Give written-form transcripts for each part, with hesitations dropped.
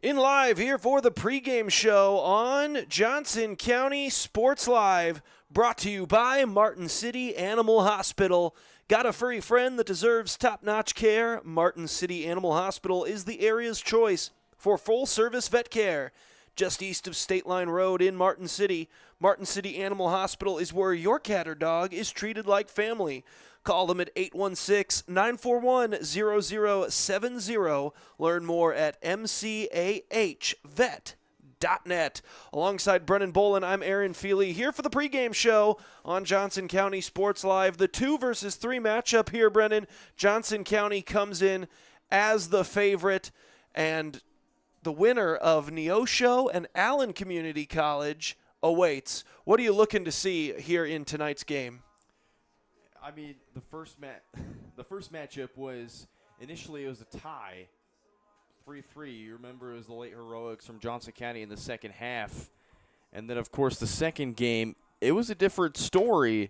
In live here for the pregame show on Johnson County Sports Live, brought to you by Martin City Animal Hospital. Got a furry friend that deserves top-notch care? Martin City Animal Hospital is the area's choice for full-service vet care. Just east of State Line Road in Martin City, Martin City Animal Hospital is where your cat or dog is treated like family. Call them at 816-941-0070. Learn more at mcahvet.net. Alongside Brennan Bolin, I'm Aaron Feely here for the pregame show on Johnson County Sports Live. The 2 versus 3 matchup here, Brennan. Johnson County comes in as the favorite, and the winner of Neosho and Allen Community College awaits. What are you looking to see here in tonight's game? I mean, the first matchup was initially it was a tie, 3-3. You remember it was the late heroics from Johnson County in the second half, and then of course the second game it was a different story.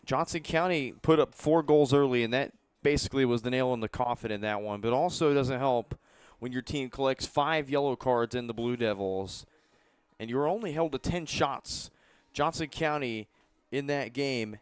Johnson County put up 4 goals early, and that basically was the nail in the coffin in that one. But also it doesn't help when your team collects 5 yellow cards in the Blue Devils, and you're only held to 10 shots. Johnson County in that game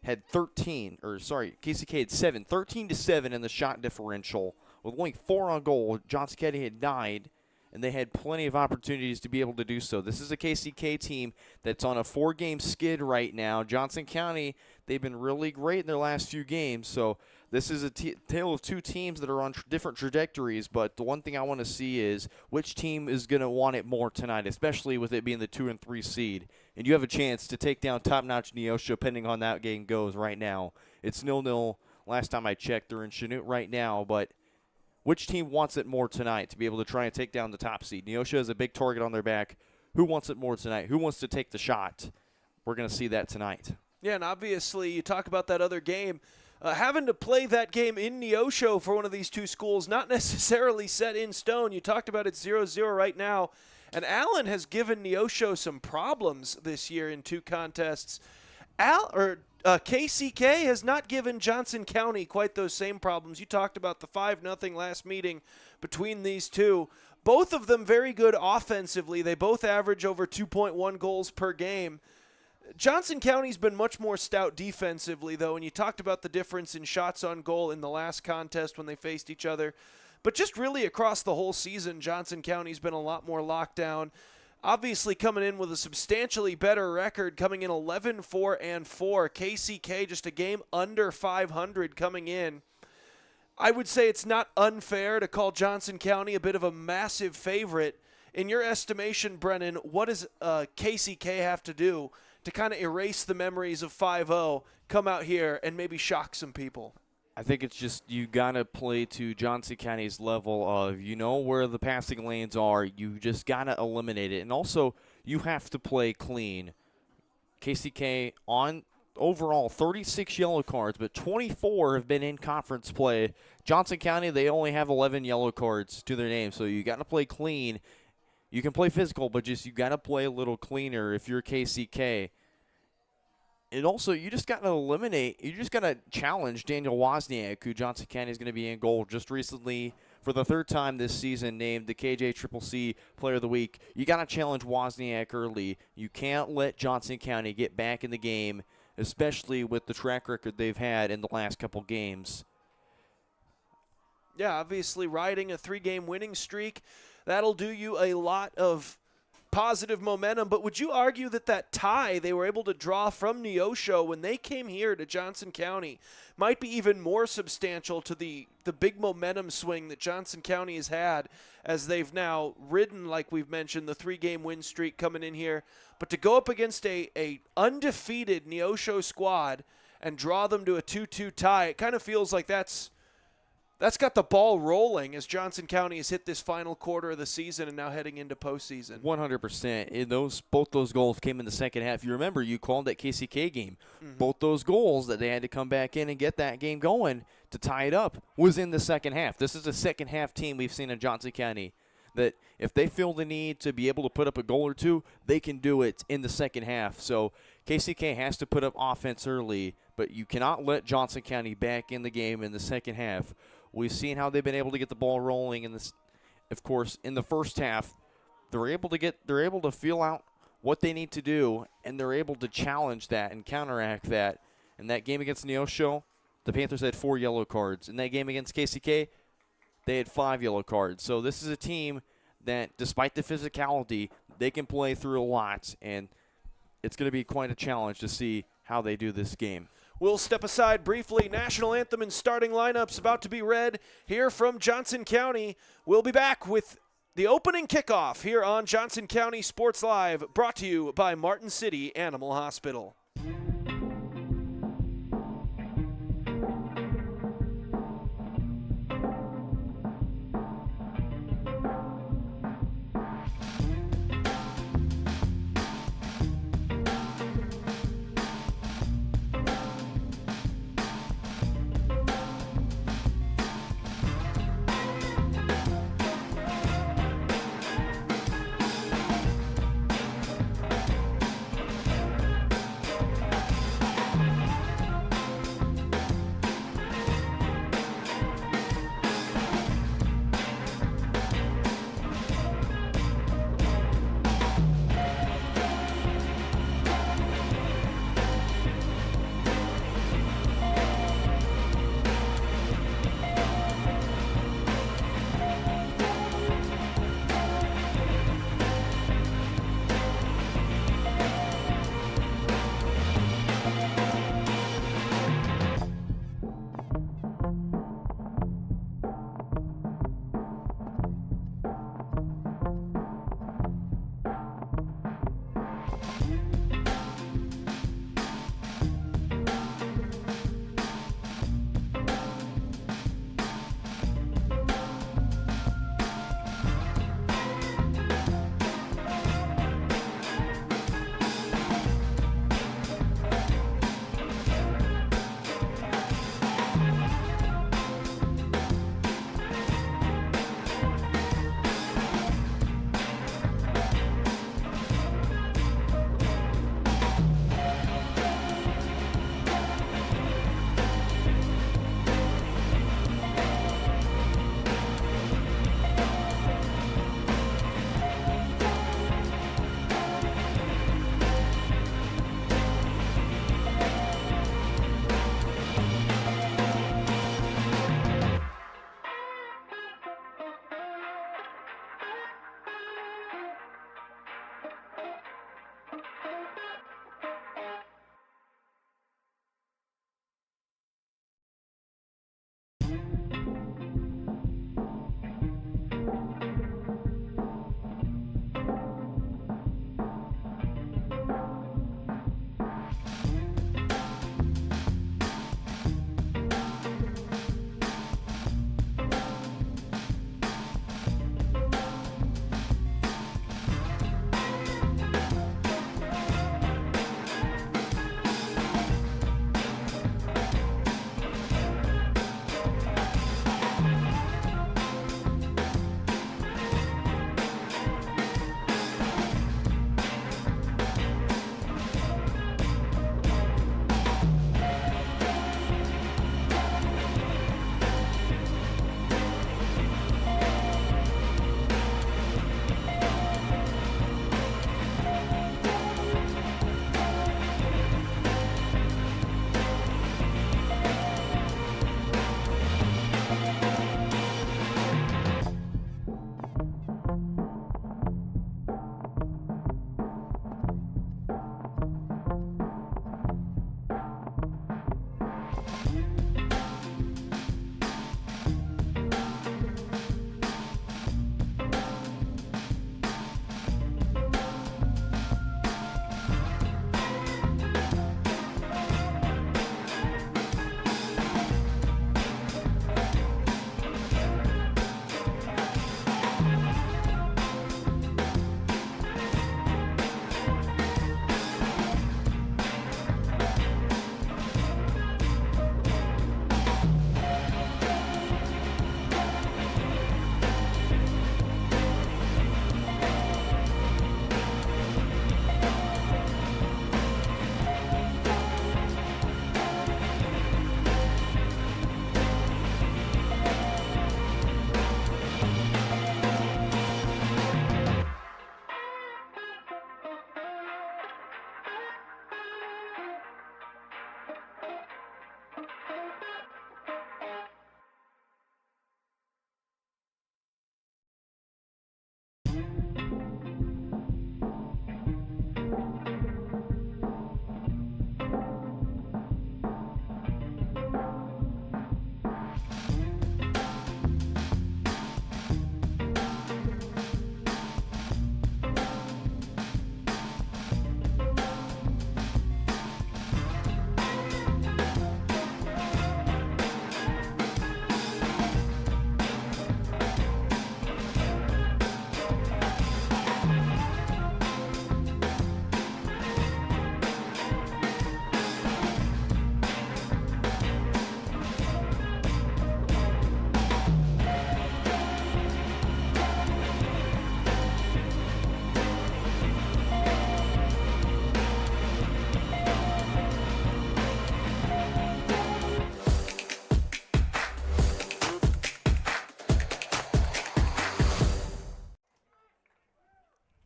had KCK had 7, 13-7 in the shot differential. With only 4 on goal, Johnson County had 9, and they had plenty of opportunities to be able to do so. This is a KCK team that's on a 4-game skid right now. Johnson County, they've been really great in their last few games, so this is a tale of 2 teams that are on different trajectories, but the one thing I want to see is which team is going to want it more tonight, especially with it being the 2 and 3 seed. And you have a chance to take down top-notch Neosho, depending on that game goes right now. It's 0-0. Last time I checked, they're in Chanute right now, but which team wants it more tonight to be able to try and take down the top seed? Neosho has a big target on their back. Who wants it more tonight? Who wants to take the shot? We're going to see that tonight. Yeah, and obviously you talk about that other game. Having to play that game in Neosho for one of these 2 schools, not necessarily set in stone. You talked about it 0-0 right now. And Allen has given Neosho some problems this year in 2 contests. KCK has not given Johnson County quite those same problems. You talked about the 5-0 last meeting between these 2. Both of them very good offensively. They both average over 2.1 goals per game. Johnson County's been much more stout defensively, though, and you talked about the difference in shots on goal in the last contest when they faced each other. But just really across the whole season, Johnson County's been a lot more locked down. Obviously coming in with a substantially better record, coming in 11-4-4. KCK just a game under 500 coming in. I would say it's not unfair to call Johnson County a bit of a massive favorite. In your estimation, Brennan, what does KCK have to do to kind of erase the memories of 5-0, come out here and maybe shock some people? I think it's just you got to play to Johnson County's level of, you know where the passing lanes are. You just got to eliminate it. And also, you have to play clean. KCK on overall 36 yellow cards, but 24 have been in conference play. Johnson County, they only have 11 yellow cards to their name, so you got to play clean. You can play physical, but just you got to play a little cleaner if you're KCK. And also, you just got to challenge Daniel Wozniak, who Johnson County is going to be in goal just recently for the 3rd time this season, named the KJCCC Player of the Week. You got to challenge Wozniak early. You can't let Johnson County get back in the game, especially with the track record they've had in the last couple games. Yeah, obviously riding a 3-game winning streak, that'll do you a lot of positive momentum. But would you argue that tie they were able to draw from Neosho when they came here to Johnson County might be even more substantial to the big momentum swing that Johnson County has had as they've now ridden, like we've mentioned, the 3-game win streak coming in here. But to go up against a undefeated Neosho squad and draw them to a 2-2 tie, it kind of feels like that's got the ball rolling as Johnson County has hit this final quarter of the season and now heading into postseason. 100%. Both those goals came in the second half. You remember, you called that KCK game. Mm-hmm. Both those goals that they had to come back in and get that game going to tie it up was in the second half. This is a second half team we've seen in Johnson County that if they feel the need to be able to put up a goal or 2, they can do it in the second half. So KCK has to put up offense early, but you cannot let Johnson County back in the game in the second half. We've seen how they've been able to get the ball rolling in this of course, in the first half, they're able to feel out what they need to do, and they're able to challenge that and counteract that. In that game against Neosho, the Panthers had 4 yellow cards. In that game against KCK, they had 5 yellow cards. So this is a team that, despite the physicality, they can play through a lot, and it's going to be quite a challenge to see how they do this game. We'll step aside briefly. National anthem and starting lineups about to be read here from Johnson County. We'll be back with the opening kickoff here on Johnson County Sports Live, brought to you by Martin City Animal Hospital.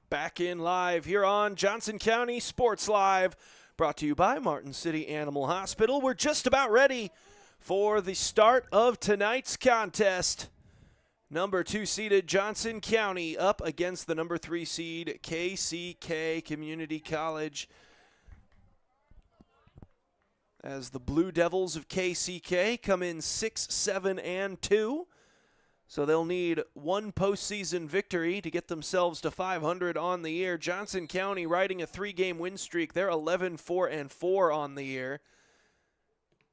Back in live here on Johnson County Sports Live, brought to you by Martin City Animal Hospital. We're just about ready for the start of tonight's contest. Number 2 seeded Johnson County up against the number 3 seed KCK Community College. As the Blue Devils of KCK come in 6-7-2. So they'll need one postseason victory to get themselves to 500 on the year. Johnson County riding a 3-game win streak. They're 11-4-4 on the year.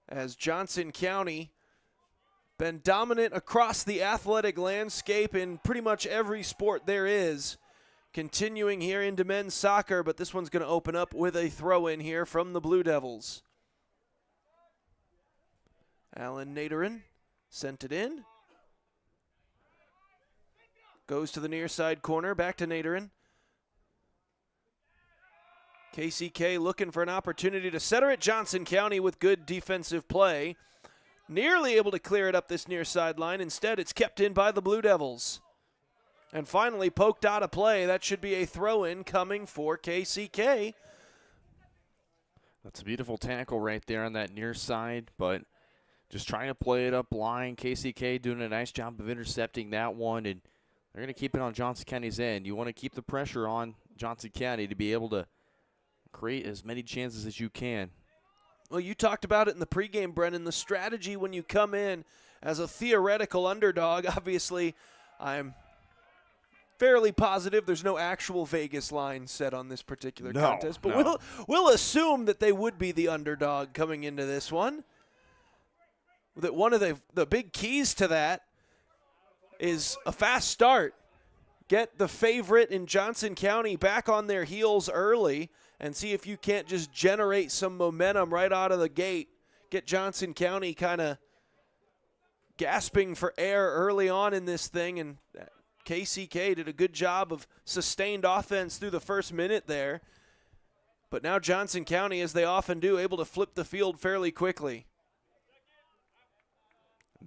As Johnson County been dominant across the athletic landscape in pretty much every sport there is. Continuing here into men's soccer, but this one's going to open up with a throw-in here from the Blue Devils. Alan Naderin sent it in. Goes to the near side corner, back to Naderin. KCK looking for an opportunity to center it. Johnson County with good defensive play. Nearly able to clear it up this near sideline. Instead, it's kept in by the Blue Devils. And finally poked out of play. That should be a throw-in coming for KCK. That's a beautiful tackle right there on that near side, but just trying to play it up line. KCK doing a nice job of intercepting that one, and they're going to keep it on Johnson County's end. You want to keep the pressure on Johnson County to be able to create as many chances as you can. Well, you talked about it in the pregame, Brennan. The strategy when you come in as a theoretical underdog, obviously, I'm fairly positive there's no actual Vegas line set on this particular contest. But we'll assume that they would be the underdog coming into this one. That one of the big keys to that is a fast start. Get the favorite in Johnson County back on their heels early and see if you can't just generate some momentum right out of the gate. Get Johnson County kind of gasping for air early on in this thing, and KCK did a good job of sustained offense through the first minute there. But now Johnson County, as they often do, able to flip the field fairly quickly.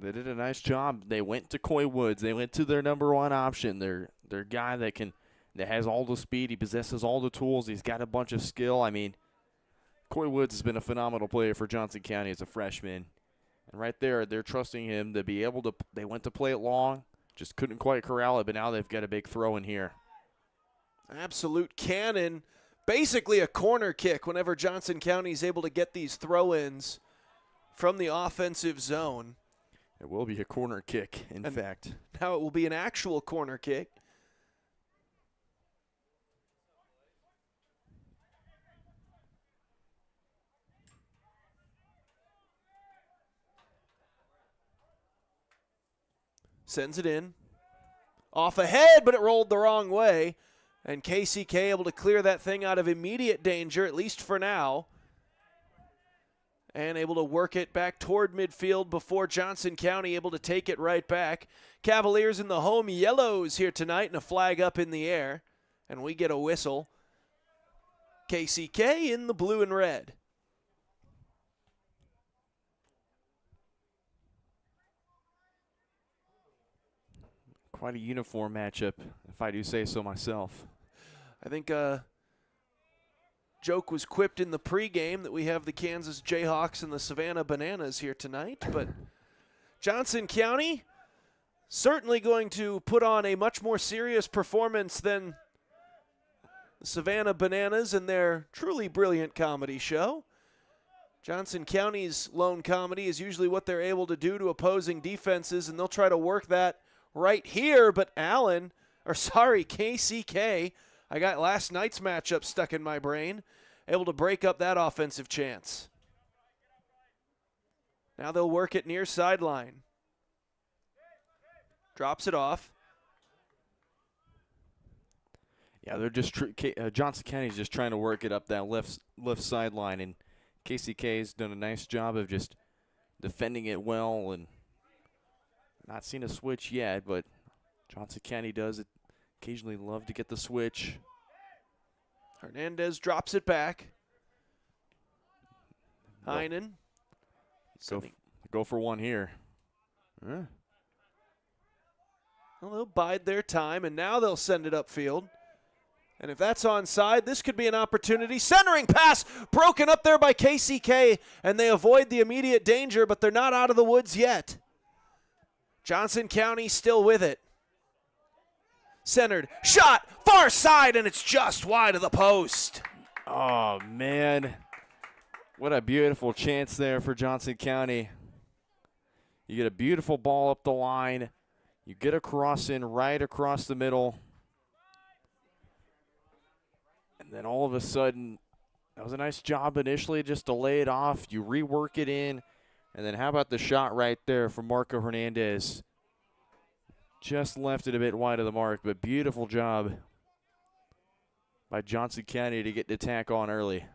They did a nice job. They went to Coy Woods. They went to their number 1 option. Their guy that has all the speed. He possesses all the tools. He's got a bunch of skill. I mean, Coy Woods has been a phenomenal player for Johnson County as a freshman. And right there, they're trusting him to be able to – they went to play it long, just couldn't quite corral it, but now they've got a big throw in here. Absolute cannon. Basically a corner kick whenever Johnson County is able to get these throw-ins from the offensive zone. It will be a corner kick, in fact. Now it will be an actual corner kick. Sends it in. Off ahead, but it rolled the wrong way. And KCK able to clear that thing out of immediate danger, at least for now. And able to work it back toward midfield before Johnson County able to take it right back. Cavaliers in the home yellows here tonight and a flag up in the air. And we get a whistle. KCK in the blue and red. Quite a uniform matchup, if I do say so myself. I think joke was quipped in the pregame that we have the Kansas Jayhawks and the Savannah Bananas here tonight. But Johnson County certainly going to put on a much more serious performance than the Savannah Bananas and their truly brilliant comedy show. Johnson County's lone comedy is usually what they're able to do to opposing defenses, and they'll try to work that right here. But KCK, I got last night's matchup stuck in my brain, able to break up that offensive chance. Now they'll work it near sideline. Drops it off. Yeah, they're just Johnson County's just trying to work it up that left sideline, and KCK's done a nice job of just defending it well and not seen a switch yet, but Johnson County does occasionally love to get the switch. Hernandez drops it back. Heinen. Go for one here. Well, they'll bide their time, and now they'll send it upfield. And if that's onside, this could be an opportunity. Centering pass broken up there by KCK, and they avoid the immediate danger, but they're not out of the woods yet. Johnson County still with it. Centered, shot, far side, and it's just wide of the post. Oh, man. What a beautiful chance there for Johnson County. You get a beautiful ball up the line. You get a cross in right across the middle. And then all of a sudden, that was a nice job initially just to lay it off. You rework it in. And then how about the shot right there from Marco Hernandez? Just left it a bit wide of the mark, but beautiful job by Johnson County to get the attack on early.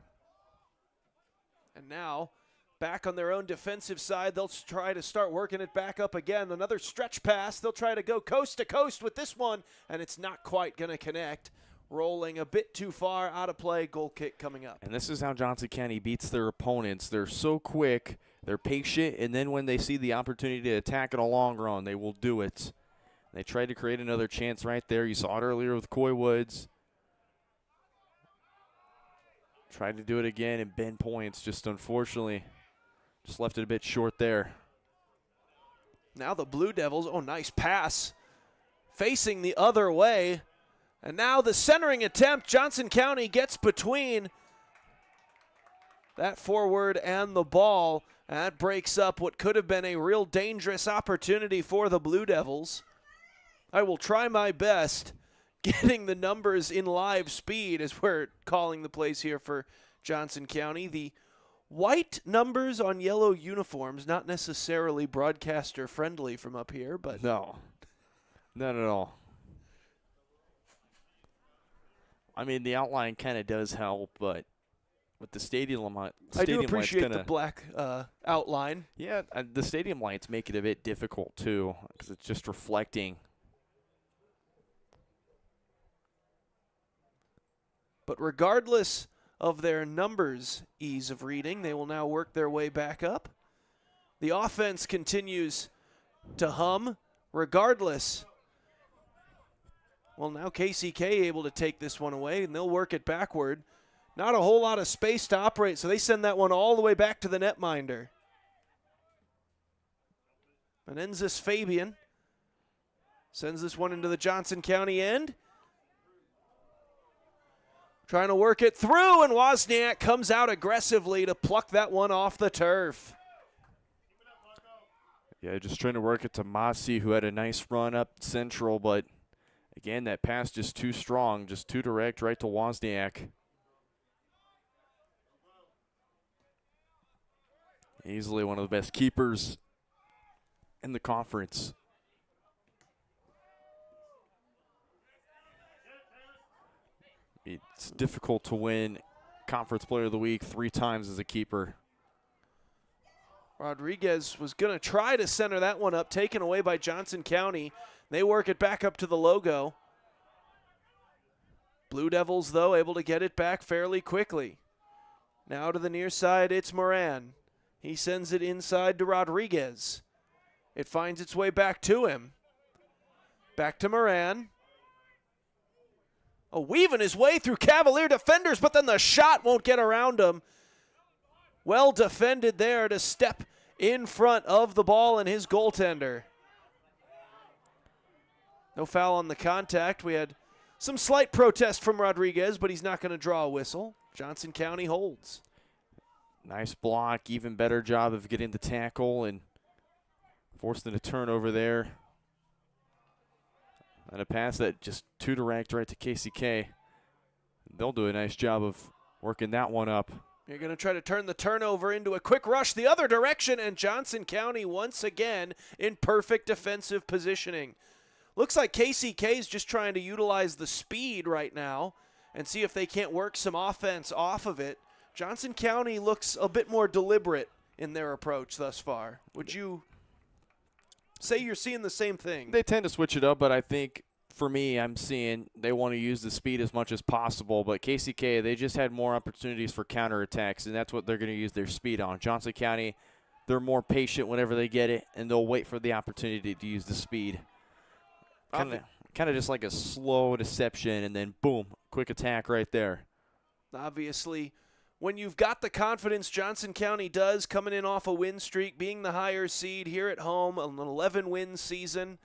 And now, back on their own defensive side, they'll try to start working it back up again. Another stretch pass. They'll try to go coast to coast with this one, and it's not quite going to connect. Rolling a bit too far, out of play, goal kick coming up. And this is how Johnson County beats their opponents. They're so quick, they're patient, and then when they see the opportunity to attack in a long run, they will do it. They tried to create another chance right there. You saw it earlier with Coy Woods. Tried to do it again, and Ben Points just unfortunately just left it a bit short there. Now the Blue Devils, oh, nice pass, facing the other way. And now the centering attempt, Johnson County gets between that forward and the ball. And that breaks up what could have been a real dangerous opportunity for the Blue Devils. I will try my best getting the numbers in live speed as we're calling the plays here for Johnson County. The white numbers on yellow uniforms, not necessarily broadcaster friendly from up here, but no, not at all. I mean, the outline kind of does help, but with the stadium lights, I do appreciate the black outline. Yeah, the stadium lights make it a bit difficult too, because it's just reflecting. But regardless of their numbers' ease of reading, they will now work their way back up. The offense continues to hum regardless. Well, now KCK able to take this one away, and they'll work it backward. Not a whole lot of space to operate, so they send that one all the way back to the netminder. Menendez Fabian sends this one into the Johnson County end. Trying to work it through, and Wozniak comes out aggressively to pluck that one off the turf. Yeah, just trying to work it to Masi, who had a nice run up central, but again, that pass just too strong, just too direct right to Wozniak. Easily one of the best keepers in the conference. It's difficult to win Conference Player of the Week 3 times as a keeper. Rodriguez was going to try to center that one up, taken away by Johnson County. They work it back up to the logo. Blue Devils, though, able to get it back fairly quickly. Now to the near side, it's Moran. He sends it inside to Rodriguez. It finds its way back to him. Back to Moran. Oh, weaving his way through Cavalier defenders, but then the shot won't get around him. Well defended there to step in front of the ball and his goaltender. No foul on the contact. We had some slight protest from Rodriguez, but he's not going to draw a whistle. Johnson County holds. Nice block, even better job of getting the tackle and forcing a turnover there. And a pass that just too direct right to KCK. They'll do a nice job of working that one up. You're going to try to turn the turnover into a quick rush the other direction, and Johnson County once again in perfect defensive positioning. Looks like KCK is just trying to utilize the speed right now and see if they can't work some offense off of it. Johnson County looks a bit more deliberate in their approach thus far. Would you say you're seeing the same thing? They tend to switch it up, but I think for me, I'm seeing they want to use the speed as much as possible. But KCK, they just had more opportunities for counterattacks, and that's what they're going to use their speed on. Johnson County, they're more patient whenever they get it, and they'll wait for the opportunity to use the speed. kind of just like a slow deception, and then boom, quick attack right there. Obviously, when you've got the confidence Johnson County does, coming in off a win streak, being the higher seed here at home, an 11-win season,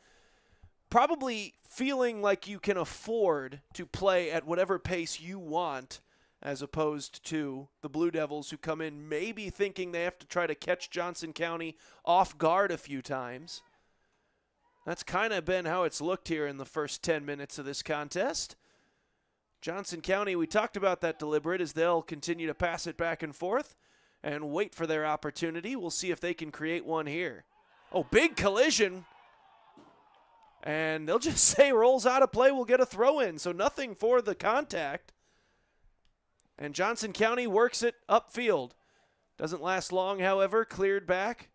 probably feeling like you can afford to play at whatever pace you want, as opposed to the Blue Devils, who come in maybe thinking they have to try to catch Johnson County off guard a few times. That's kind of been how it's looked here in the first 10 minutes of this contest. Johnson County, we talked about that deliberate, as they'll continue to pass it back and forth and wait for their opportunity. We'll see if they can create one here. Oh, big collision. And they'll just say rolls out of play, we'll get a throw in. So nothing for the contact. And Johnson County works it upfield. Doesn't last long, however, cleared back.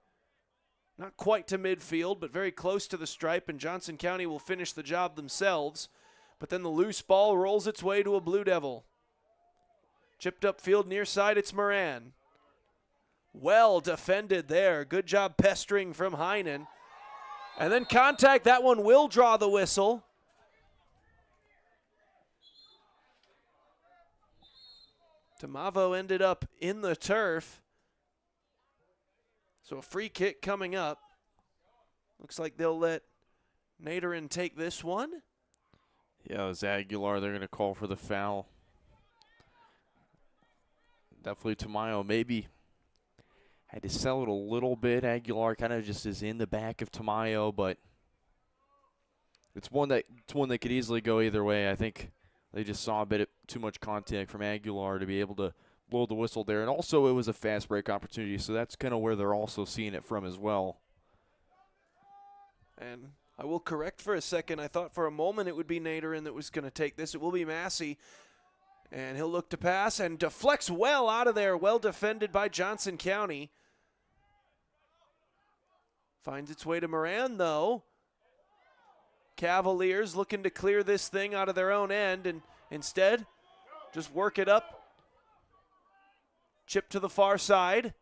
Not quite to midfield, but very close to the stripe, and Johnson County will finish the job themselves. But then the loose ball rolls its way to a Blue Devil. Chipped upfield near side, it's Moran. Well defended there. Good job pestering from Heinen. And then contact, that one will draw the whistle. Tamavo ended up in the turf. So a free kick coming up. Looks like they'll let Naderin take this one. Yeah, it was Aguilar. They're going to call for the foul. Definitely Tamayo maybe had to sell it a little bit. Aguilar kind of just is in the back of Tamayo, but it's one that could easily go either way. I think they just saw a bit of too much contact from Aguilar to be able to blow the whistle there. And also it was a fast break opportunity, so that's kind of where they're also seeing it from as well. And I will correct for a second. I thought for a moment it would be Naderin that was going to take this. It will be Massey. And he'll look to pass and deflects well out of there. Well defended by Johnson County. Finds its way to Moran, though. Cavaliers looking to clear this thing out of their own end, and instead just work it up. Chip to the far side.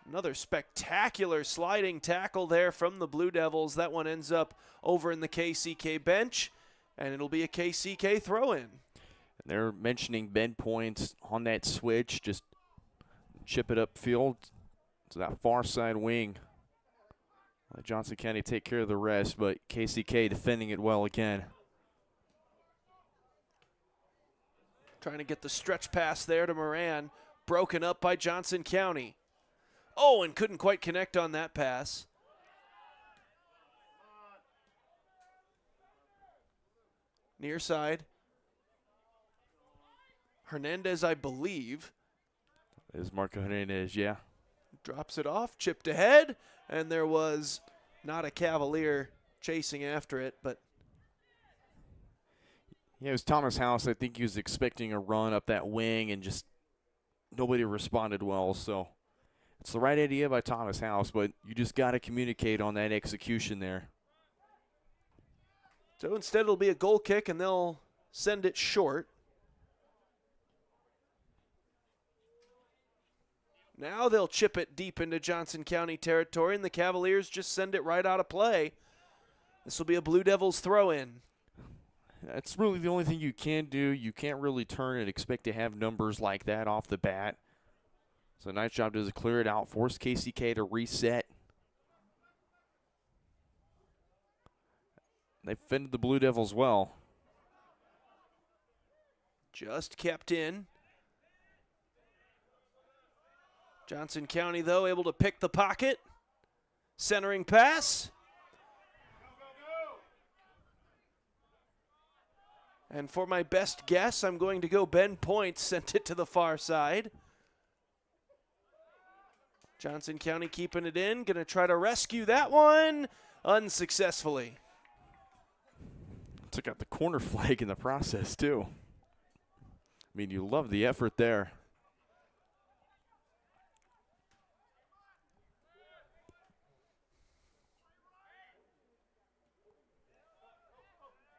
Another spectacular sliding tackle there from the Blue Devils. That one ends up over in the KCK bench, and it'll be a KCK throw-in. They're mentioning bend points on that switch. Just chip it upfield to that far side wing. Let Johnson County take care of the rest, but KCK defending it well again. Trying to get the stretch pass there to Moran. Broken up by Johnson County. Oh, and couldn't quite connect on that pass. Near side. Hernandez, I believe. Is Marco Hernandez, yeah. Drops it off, chipped ahead, and there was not a Cavalier chasing after it, but yeah, it was Thomas House. I think he was expecting a run up that wing, and just nobody responded well. So it's the right idea by Thomas House, but you just got to communicate on that execution there. So instead it'll be a goal kick, and they'll send it short. Now they'll chip it deep into Johnson County territory, and the Cavaliers just send it right out of play. This will be a Blue Devils throw-in. That's really the only thing you can do. You can't really turn and expect to have numbers like that off the bat. So nice job to clear it out, force KCK to reset. They fended the Blue Devils well. Just kept in. Johnson County, though, able to pick the pocket. Centering pass. And for my best guess, I'm going to go Ben Point, sent it to the far side. Johnson County keeping it in, going to try to rescue that one unsuccessfully. Took out the corner flag in the process, too. I mean, you love the effort there.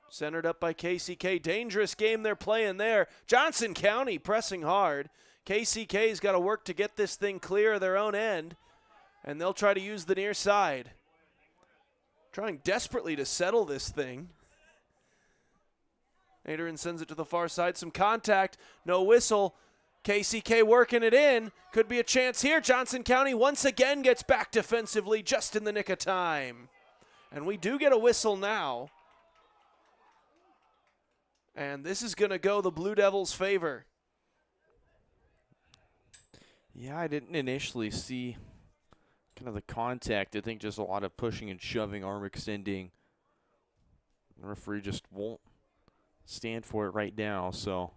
Centered up by KCK. Dangerous game they're playing there. Johnson County pressing hard. KCK's got to work to get this thing clear of their own end, and they'll try to use the near side. trying desperately to settle this thing. Adrian sends it to the far side. Some contact. No whistle. KCK working it in. Could be a chance here. Johnson County once again gets back defensively just in the nick of time. And we do get a whistle now. And this is going to go the Blue Devils' favor. Yeah, I didn't initially see kind of the contact. I think just a lot of pushing and shoving, arm extending. The referee just won't stand for it right now, so.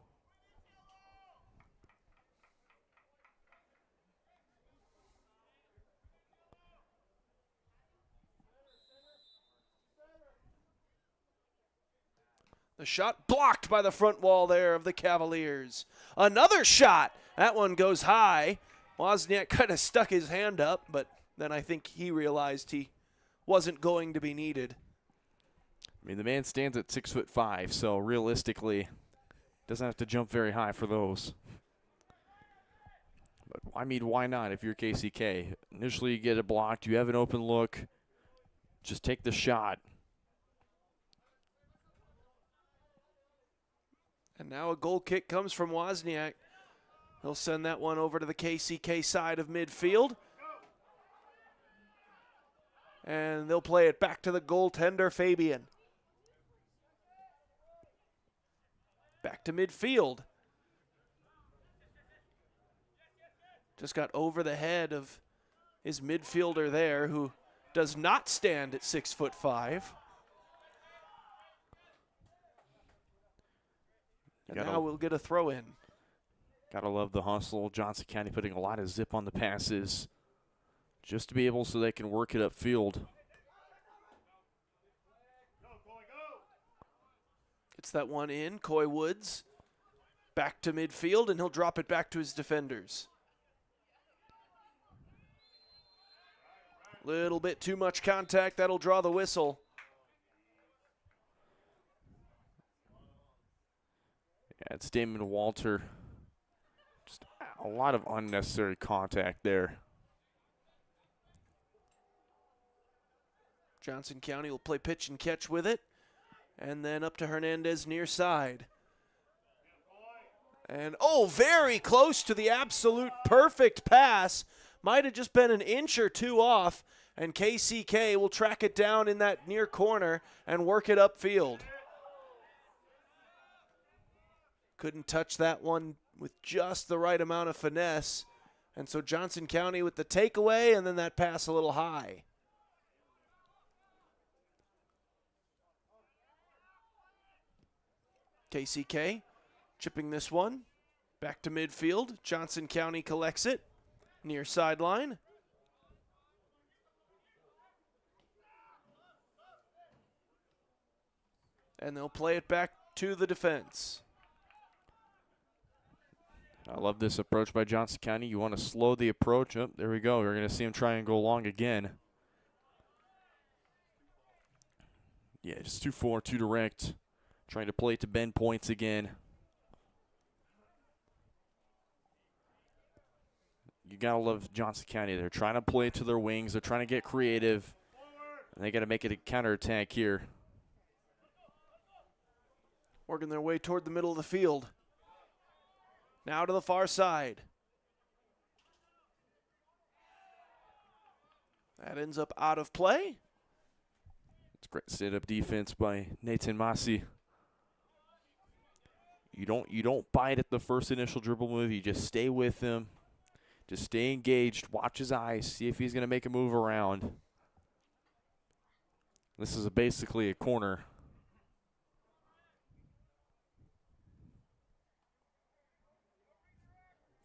The shot blocked by the front wall there of the Cavaliers. Another shot. That one goes high. Wozniak kind of stuck his hand up, but then I think he realized he wasn't going to be needed. I mean, the man stands at 6'5", so realistically, doesn't have to jump very high for those. But I mean, why not if you're KCK? Initially, you get it blocked. You have an open look. Just take the shot. And now a goal kick comes from Wozniak. He'll send that one over to the KCK side of midfield. And they'll play it back to the goaltender, Fabian. Back to midfield. Just got over the head of his midfielder there, who does not stand at 6'5". And now we'll get a throw in. Gotta love the hustle. Johnson County putting a lot of zip on the passes just to be able so they can work it upfield. Gets that one in. Coy Woods back to midfield, and he'll drop it back to his defenders. Little bit too much contact. That'll draw the whistle. Yeah, it's Damon Walter. Just a lot of unnecessary contact there. Johnson County will play pitch and catch with it. And then up to Hernandez near side. And, oh, very close to the absolute perfect pass. Might have just been an inch or two off. And KCK will track it down in that near corner and work it upfield. Couldn't touch that one with just the right amount of finesse. And so Johnson County with the takeaway, and then that pass a little high. KCK chipping this one back to midfield. Johnson County collects it near sideline. And they'll play it back to the defense. I love this approach by Johnson County. You want to slow the approach. Oh, there we go. We're going to see him try and go long again. Yeah, just too far, too direct. Trying to play to bend points again. You got to love Johnson County. They're trying to play to their wings. They're trying to get creative. And they got to make it a counterattack here. Working their way toward the middle of the field. Now to the far side. That ends up out of play. It's great set-up defense by Nathan Massey. You don't bite at the first initial dribble move. You just stay with him. Just stay engaged. Watch his eyes. See if he's going to make a move around. This is basically a corner.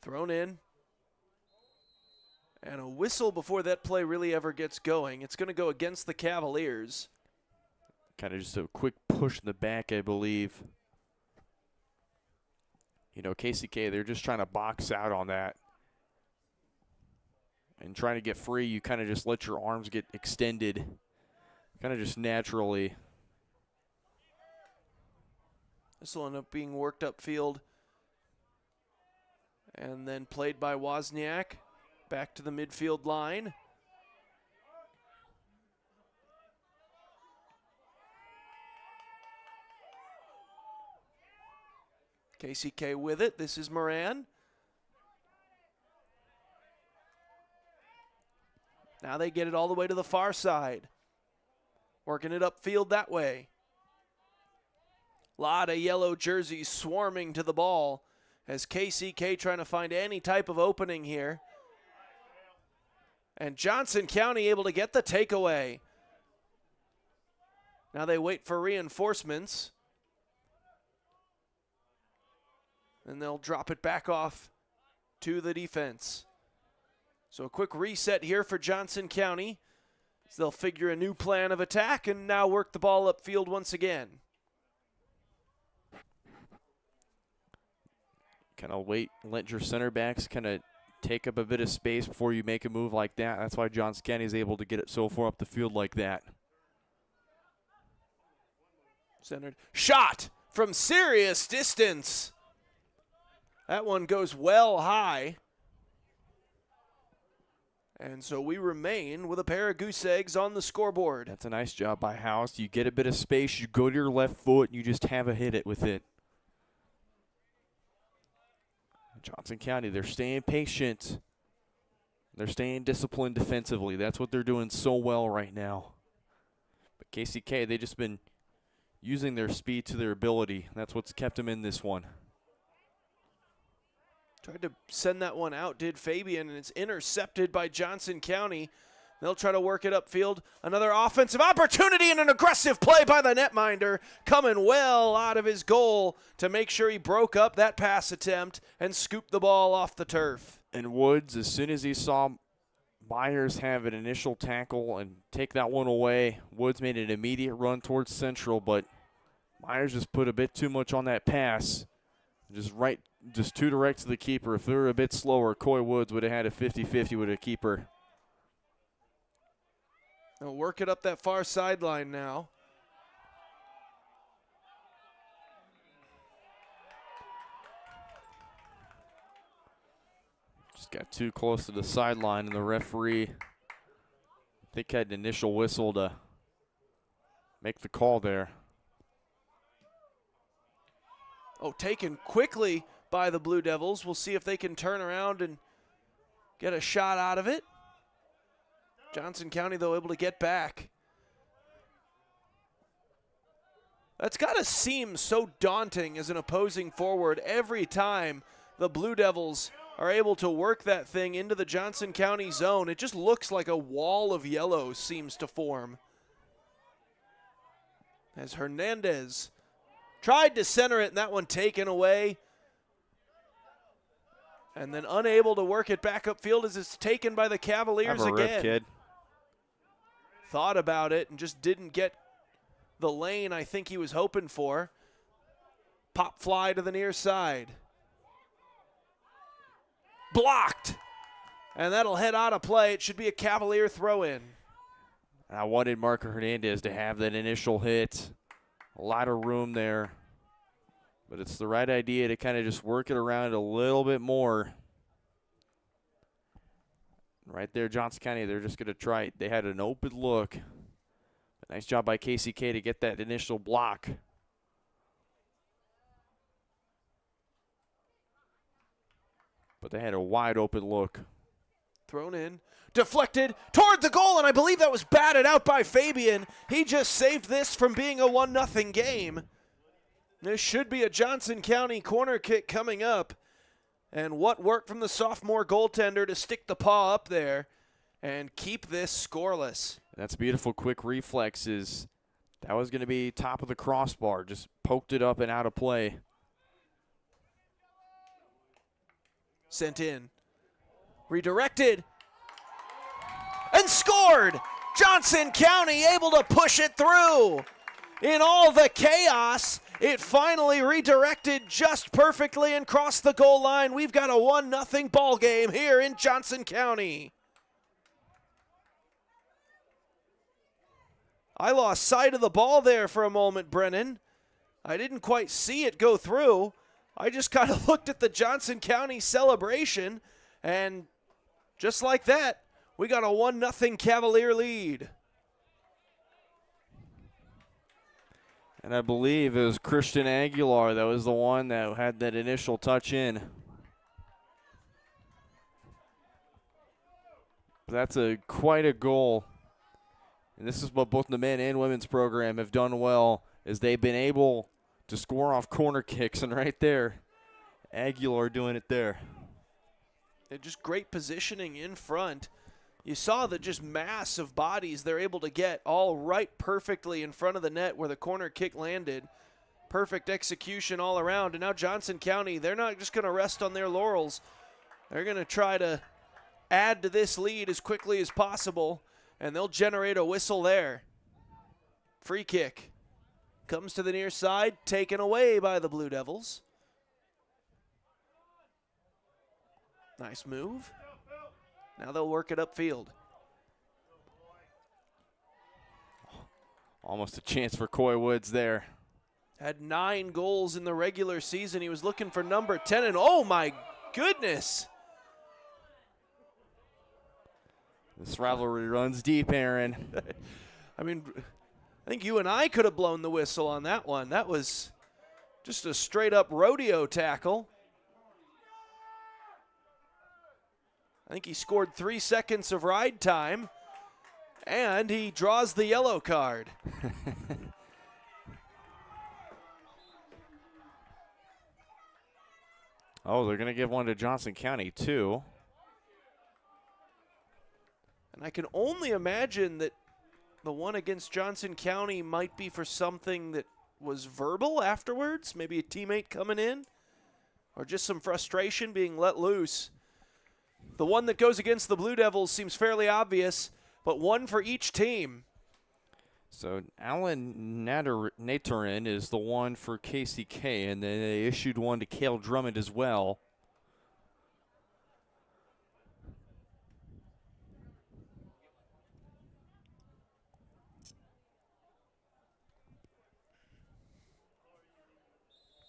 Thrown in. And a whistle before that play really ever gets going. It's going to go against the Cavaliers. Kind of just a quick push in the back, I believe. You know, KCK, they're just trying to box out on that. And trying to get free, you kind of just let your arms get extended. Kind of just naturally. This will end up being worked upfield. And then played by Wozniak. Back to the midfield line. KCK with it. This is Moran. Now they get it all the way to the far side. Working it upfield that way. A lot of yellow jerseys swarming to the ball as KCK trying to find any type of opening here. And Johnson County able to get the takeaway. Now they wait for reinforcements. And they'll drop it back off to the defense. So a quick reset here for Johnson County. So they'll figure a new plan of attack and now work the ball upfield once again. Kind of wait, let your center backs kind of take up a bit of space before you make a move like that. That's why Johnson County is able to get it so far up the field like that. Centered. Shot from serious distance. That one goes well high. And so we remain with a pair of goose eggs on the scoreboard. That's a nice job by House. You get a bit of space, you go to your left foot, and you just have a hit it with it. Johnson County, they're staying patient. They're staying disciplined defensively. That's what they're doing so well right now. But KCK, they've just been using their speed to their ability. That's what's kept them in this one. Tried to send that one out, did Fabian, and it's intercepted by Johnson County. They'll try to work it upfield. Another offensive opportunity and an aggressive play by the netminder, coming well out of his goal to make sure he broke up that pass attempt and scooped the ball off the turf. And Woods, as soon as he saw Myers have an initial tackle and take that one away, Woods made an immediate run towards Central, but Myers just put a bit too much on that pass. Just too direct to the keeper. If they were a bit slower, Coy Woods would have had a 50-50 with a keeper. They'll work it up that far sideline now. Just got too close to the sideline, and the referee, I think, had an initial whistle to make the call there. Oh, taken quickly by the Blue Devils. We'll see if they can turn around and get a shot out of it. Johnson County, though, able to get back. That's got to seem so daunting as an opposing forward every time the Blue Devils are able to work that thing into the Johnson County zone. It just looks like a wall of yellow seems to form. As Hernandez tried to center it, and that one taken away. And then unable to work it back upfield as it's taken by the Cavaliers Have a again. rip, kid. Thought about it and just didn't get the lane I think he was hoping for. Pop fly to the near side. Blocked. And that'll head out of play. It should be a Cavalier throw-in. I wanted Marco Hernandez to have that initial hit. A lot of room there. But it's the right idea to kind of just work it around a little bit more. Right there, Johnson County, they're just going to try it. They had an open look. A nice job by KCK to get that initial block. But they had a wide open look. Thrown in. Deflected toward the goal, and I believe that was batted out by Fabian. He just saved this from being a 1-0 game. This should be a Johnson County corner kick coming up. And what work from the sophomore goaltender to stick the paw up there and keep this scoreless. That's beautiful quick reflexes. That was going to be top of the crossbar. Just poked it up and out of play. Sent in. Redirected. And scored! Johnson County able to push it through. In all the chaos, it finally redirected just perfectly and crossed the goal line. We've got a 1-0 ball game here in Johnson County. I lost sight of the ball there for a moment, Brennan. I didn't quite see it go through. I just kind of looked at the Johnson County celebration, and just like that, we got a 1-0 Cavalier lead. And I believe it was Christian Aguilar that was the one that had that initial touch in. That's quite a goal. And this is what both the men and women's program have done well, is they've been able to score off corner kicks. And right there, Aguilar doing it there. They're just great positioning in front. You saw the just mass of bodies they're able to get all right perfectly in front of the net where the corner kick landed. Perfect execution all around. And now Johnson County, they're not just going to rest on their laurels. They're going to try to add to this lead as quickly as possible, and they'll generate a whistle there. Free kick comes to the near side, taken away by the Blue Devils. Nice move. Now they'll work it upfield. Almost a chance for Coy Woods there. Had 9 goals in the regular season. He was looking for number 10, and oh my goodness. This rivalry runs deep, Aaron. I mean, I think you and I could have blown the whistle on that one. That was just a straight-up rodeo tackle. I think he scored 3 seconds of ride time, and he draws the yellow card. Oh, they're going to give one to Johnson County, too. And I can only imagine that the one against Johnson County might be for something that was verbal afterwards, maybe a teammate coming in, or just some frustration being let loose. The one that goes against the Blue Devils seems fairly obvious, but one for each team. So Alan Natorin is the one for KCK, and then they issued one to Cale Drummond as well.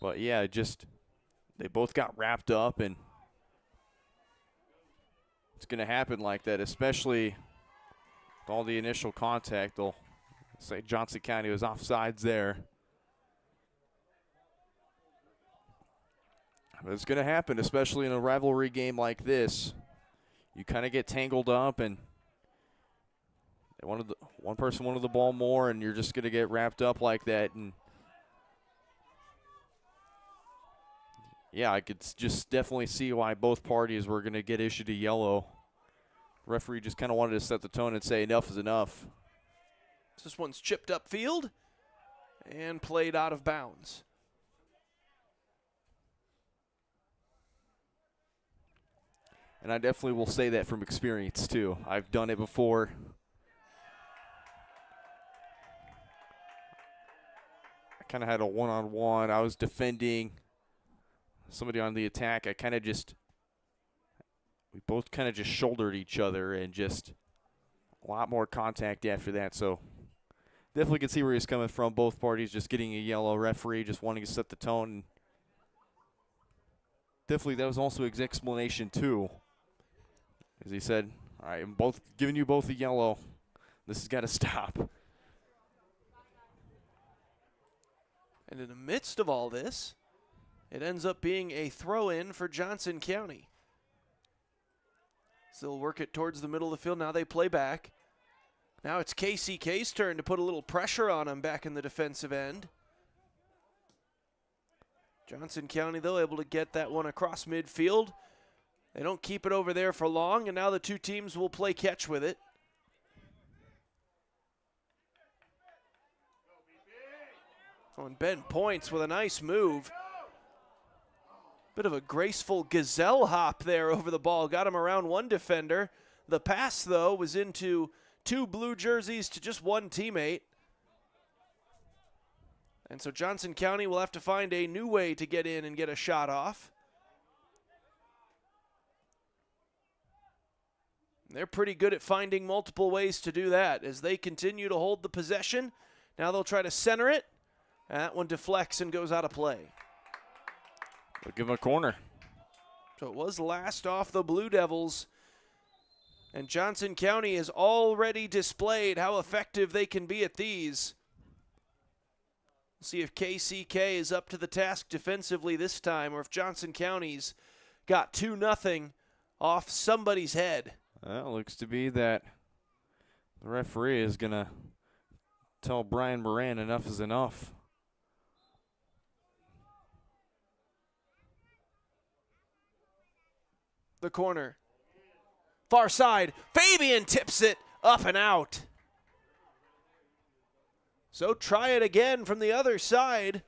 But yeah, just they both got wrapped up, and it's going to happen like that, especially with all the initial contact. They'll say Johnson County was offsides there. But it's going to happen, especially in a rivalry game like this. You kind of get tangled up, and one person wanted the ball more, and you're just going to get wrapped up like that. And yeah, I could just definitely see why both parties were going to get issued a yellow. Referee just kind of wanted to set the tone and say enough is enough. This one's chipped upfield and played out of bounds. And I definitely will say that from experience, too. I've done it before. I kind of had a one-on-one. I was defending somebody on the attack. We both kind of just shouldered each other, and just a lot more contact after that. So definitely can see where he's coming from. Both parties just getting a yellow, referee just wanting to set the tone. And definitely that was also his explanation too. As he said, all right, I'm giving you both a yellow. This has got to stop. And in the midst of all this, it ends up being a throw-in for Johnson County. So they'll work it towards the middle of the field. Now they play back. Now it's KCK's turn to put a little pressure on them back in the defensive end. Johnson County, though, able to get that one across midfield. They don't keep it over there for long, and now the two teams will play catch with it. Oh, and Ben Points with a nice move. Bit of a graceful gazelle hop there over the ball. Got him around one defender. The pass, though, was into 2 blue jerseys to just one teammate. And so Johnson County will have to find a new way to get in and get a shot off. They're pretty good at finding multiple ways to do that as they continue to hold the possession. Now they'll try to center it. And that one deflects and goes out of play. They'll give him a corner. So it was last off the Blue Devils. And Johnson County has already displayed how effective they can be at these. See if KCK is up to the task defensively this time, or if Johnson County's got 2-0 off somebody's head. Well, it looks to be that the referee is going to tell Brian Moran enough is enough. The corner. Far side. Fabian tips it up and out. So try it again from the other side.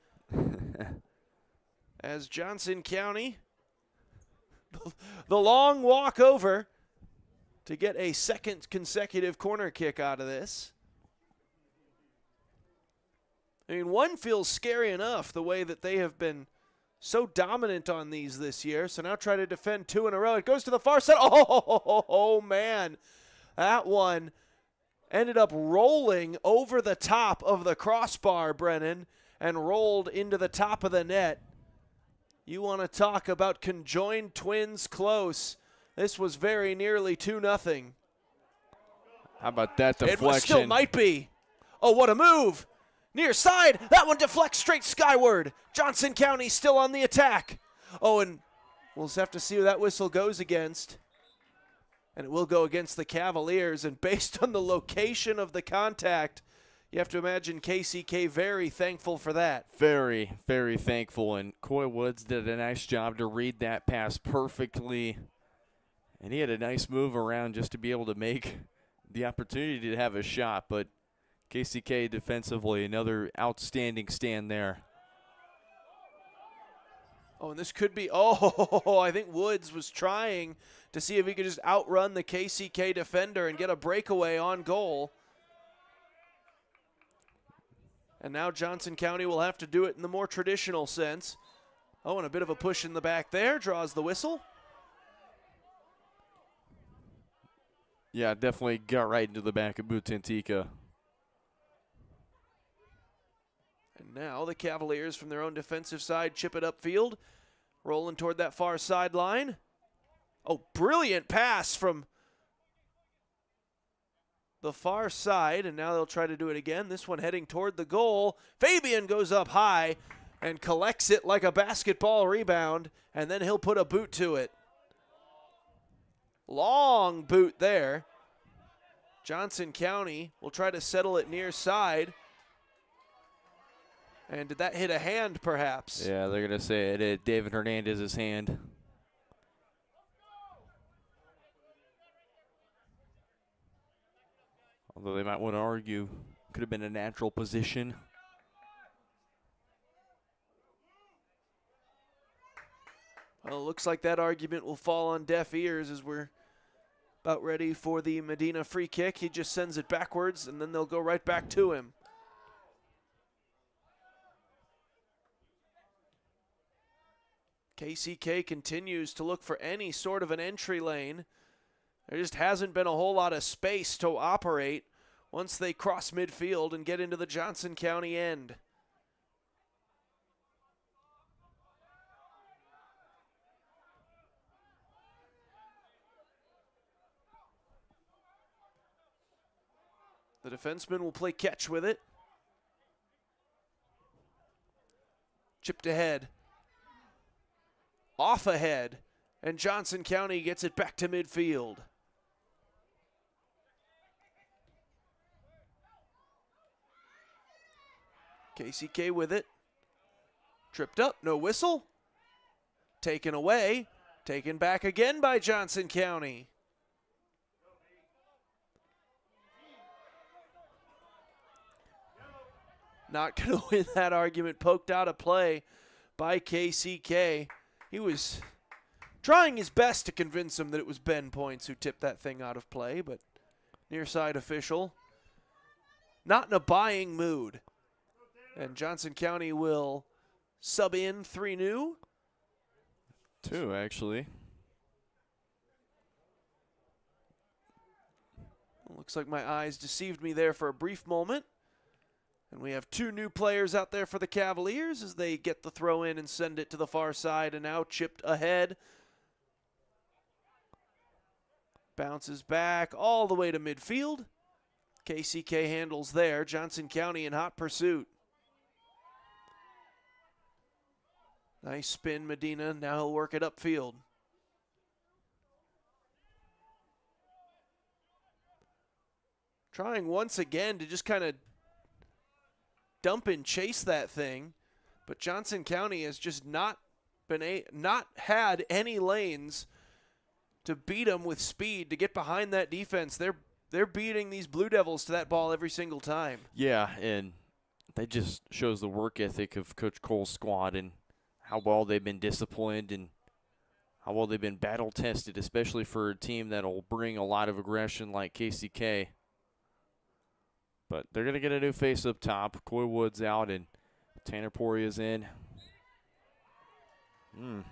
As Johnson County, the long walk over to get a second consecutive corner kick out of this. I mean, one feels scary enough the way that they have been so dominant on these this year. So now try to defend 2 in a row. It goes to the far side. Oh man. That one ended up rolling over the top of the crossbar, Brennan, and rolled into the top of the net. You want to talk about conjoined twins close. This was very nearly 2-0. How about that deflection? It still might be. Oh, what a move. Near side. That one deflects straight skyward. Johnson County still on the attack. Oh, and we'll just have to see who that whistle goes against. And it will go against the Cavaliers. And based on the location of the contact, you have to imagine KCK very thankful for that. Very, very thankful. And Coy Woods did a nice job to read that pass perfectly. And he had a nice move around just to be able to make the opportunity to have a shot. But KCK defensively, another outstanding stand there. Oh, and this could be, I think Woods was trying to see if he could just outrun the KCK defender and get a breakaway on goal. And now Johnson County will have to do it in the more traditional sense. Oh, and a bit of a push in the back there, draws the whistle. Yeah, definitely got right into the back of Butantika. And now the Cavaliers from their own defensive side chip it upfield, rolling toward that far sideline. Oh, brilliant pass from the far side, and now they'll try to do it again. This one heading toward the goal. Fabian goes up high and collects it like a basketball rebound, and then he'll put a boot to it. Long boot there. Johnson County will try to settle it near side. And did that hit a hand, perhaps? Yeah, they're going to say it hit David Hernandez's hand. Although they might want to argue, could have been a natural position. Well, it looks like that argument will fall on deaf ears as we're about ready for the Medina free kick. He just sends it backwards, and then they'll go right back to him. KCK continues to look for any sort of an entry lane. There just hasn't been a whole lot of space to operate once they cross midfield and get into the Johnson County end. The defenseman will play catch with it. Chipped ahead. Off ahead, and Johnson County gets it back to midfield. KCK with it. Tripped up, no whistle. Taken away, taken back again by Johnson County. Not going to win that argument, poked out of play by KCK. He was trying his best to convince him that it was Ben Points who tipped that thing out of play, but near side official not in a buying mood. And Johnson County will sub in 3 new. 2, actually. Well, looks like my eyes deceived me there for a brief moment. And we have 2 new players out there for the Cavaliers as they get the throw in and send it to the far side, and now chipped ahead. Bounces back all the way to midfield. KCK handles there. Johnson County in hot pursuit. Nice spin, Medina. Now he'll work it upfield. Trying once again to just kind of dump and chase that thing, but Johnson County has just not had any lanes to beat them with speed to get behind that defense. They're beating these Blue Devils to that ball every single time. Yeah, and that just shows the work ethic of Coach Cole's squad and how well they've been disciplined and how well they've been battle tested, especially for a team that'll bring a lot of aggression like KCK. But they're going to get a new face up top. Coy Wood's out and Tanner Poria's in. They're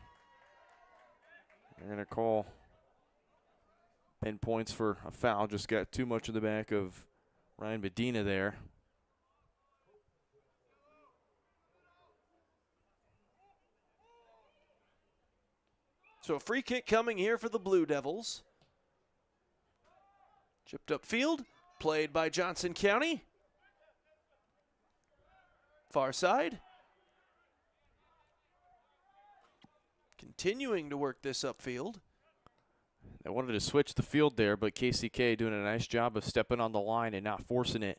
going to call 10 points for a foul. Just got too much in the back of Ryan Medina there. So a free kick coming here for the Blue Devils. Chipped upfield. Played by Johnson County. Far side. Continuing to work this upfield. They wanted to switch the field there, but KCK doing a nice job of stepping on the line and not forcing it.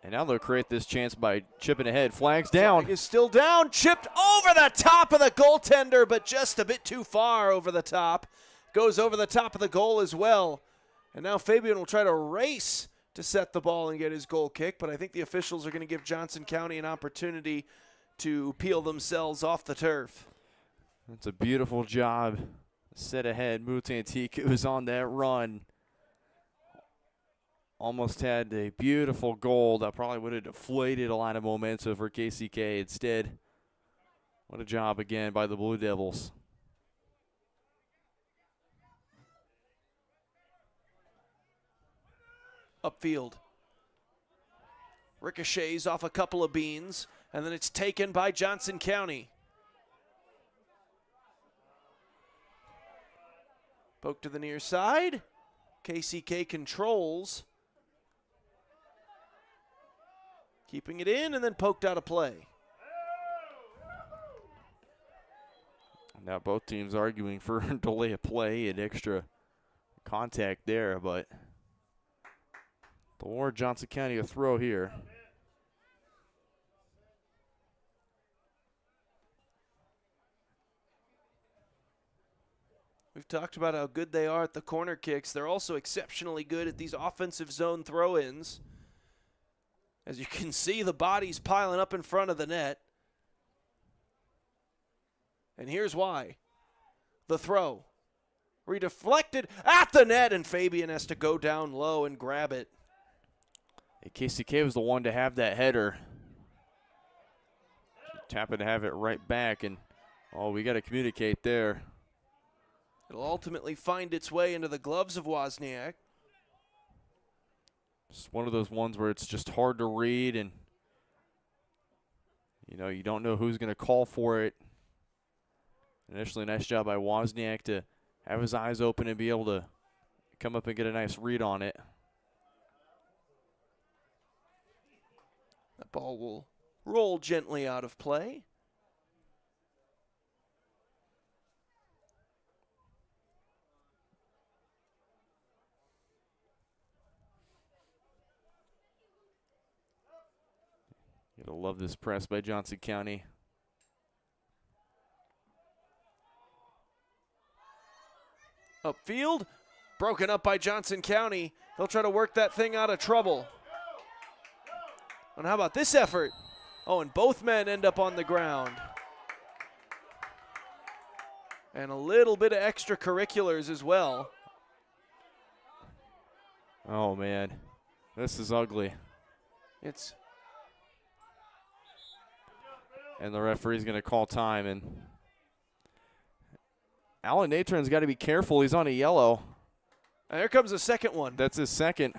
And now they'll create this chance by chipping ahead. Flags down. Flag is still down. Chipped over the top of the goaltender, but just a bit too far over the top. Goes over the top of the goal as well. And now Fabian will try to race to set the ball and get his goal kick, but I think the officials are going to give Johnson County an opportunity to peel themselves off the turf. That's a beautiful job. Set ahead. Mutantique was on that run. Almost had a beautiful goal that probably would have deflated a lot of momentum for KCK. Instead, what a job again by the Blue Devils. Upfield. Ricochets off a couple of beans, and then it's taken by Johnson County. Poke to the near side. KCK controls. Keeping it in and then poked out of play. Now both teams arguing for delay of play and extra contact there, but the Lord Johnson County a throw here. We've talked about how good they are at the corner kicks. They're also exceptionally good at these offensive zone throw-ins. As you can see, the bodies piling up in front of the net. And here's why. The throw. Redeflected at the net, and Fabian has to go down low and grab it. KCK was the one to have that header. Tapping to have it right back, and we got to communicate there. It'll ultimately find its way into the gloves of Wozniak. It's one of those ones where it's just hard to read, and you don't know who's going to call for it. Initially, nice job by Wozniak to have his eyes open and be able to come up and get a nice read on it. That ball will roll gently out of play. You gotta love this press by Johnson County. Upfield, broken up by Johnson County. They'll try to work that thing out of trouble. And how about this effort? Oh, and both men end up on the ground. And a little bit of extracurriculars as well. Oh, man. This is ugly. And the referee's going to call time. And Alan Natron's got to be careful. He's on a yellow. And here comes a second one. That's his second.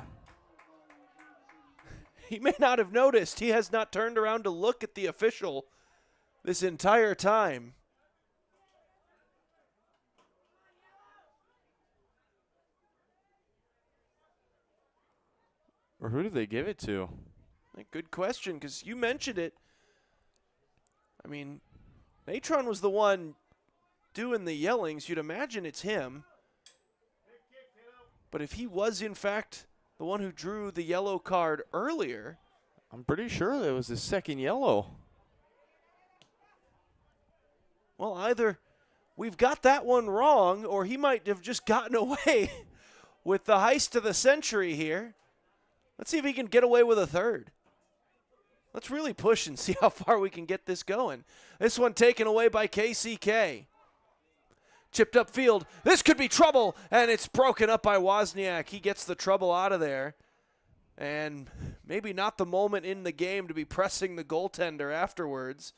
He may not have noticed. He has not turned around to look at the official this entire time. Or who did they give it to? Good question, because you mentioned it. I mean, Natron was the one doing the yellings. You'd imagine it's him. But if he was, in fact, the one who drew the yellow card earlier. I'm pretty sure that was his second yellow. Well, either we've got that one wrong, or he might have just gotten away with the heist of the century here. Let's see if he can get away with a third. Let's really push and see how far we can get this going. This one taken away by KCK. Chipped up field. This could be trouble, and it's broken up by Wozniak. He gets the trouble out of there. And maybe not the moment in the game to be pressing the goaltender afterwards.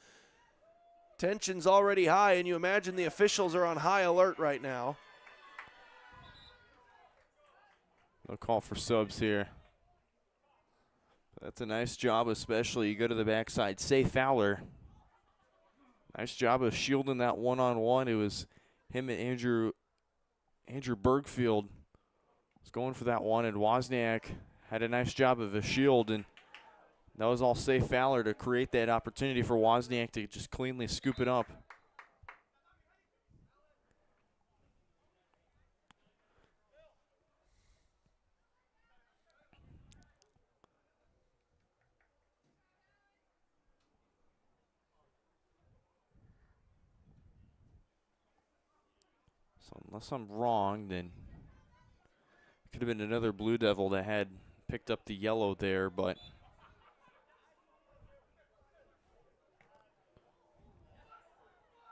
Tension's already high, and you imagine the officials are on high alert right now. No call for subs here. That's a nice job, especially you go to the backside. Say Fowler. Nice job of shielding that one-on-one. It was him and Andrew Bergfield was going for that one, and Wozniak had a nice job of a shield, and that was all Say Fowler to create that opportunity for Wozniak to just cleanly scoop it up. So unless I'm wrong, then it could have been another Blue Devil that had picked up the yellow there, but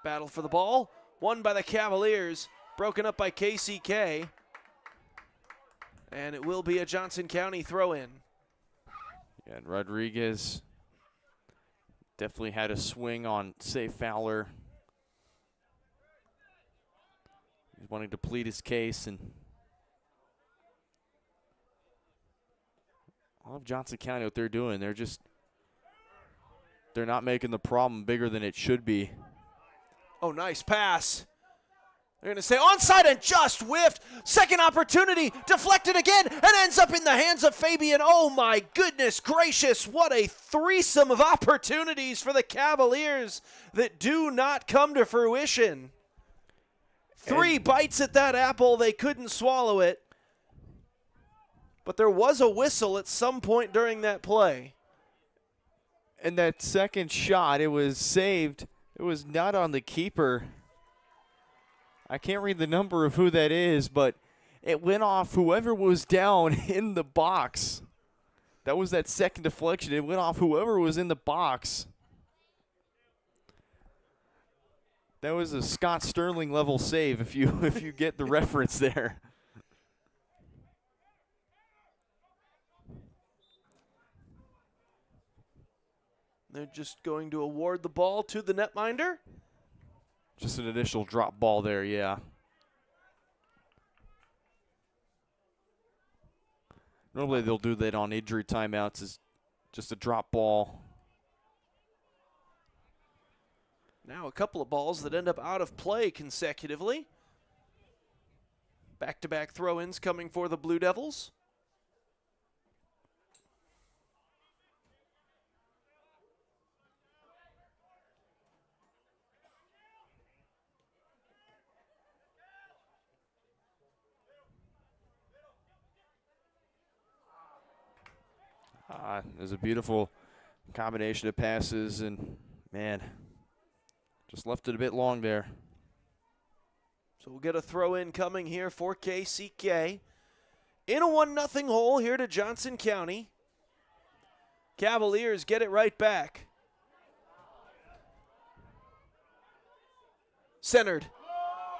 Battle for the ball, won by the Cavaliers, broken up by KCK. And it will be a Johnson County throw-in. yeah, and Rodriguez definitely had a swing on Say Fowler. He's wanting to plead his case, and all of Johnson County, what they're doing, they're not making the problem bigger than it should be. Oh, nice pass. They're going to say onside and just whiffed. Second opportunity, deflected again, and ends up in the hands of Fabian. Oh, my goodness gracious. What a threesome of opportunities for the Cavaliers that do not come to fruition. Three bites at that apple. They couldn't swallow it. But there was a whistle at some point during that play. And that second shot, it was saved. It was not on the keeper. I can't read the number of who that is, but it went off whoever was down in the box. That was that second deflection. It went off whoever was in the box. That was a Scott Sterling level save if you get the reference there. They're just going to award the ball to the netminder. Just an initial drop ball there, yeah. Normally they'll do that on injury timeouts, is just a drop ball. Now a couple of balls that end up out of play consecutively. Back-to-back throw-ins coming for the Blue Devils. It was a beautiful combination of passes, and, man, just left it a bit long there. So we'll get a throw-in coming here for KCK. In a 1-0 hole here to Johnson County. Cavaliers get it right back. Centered.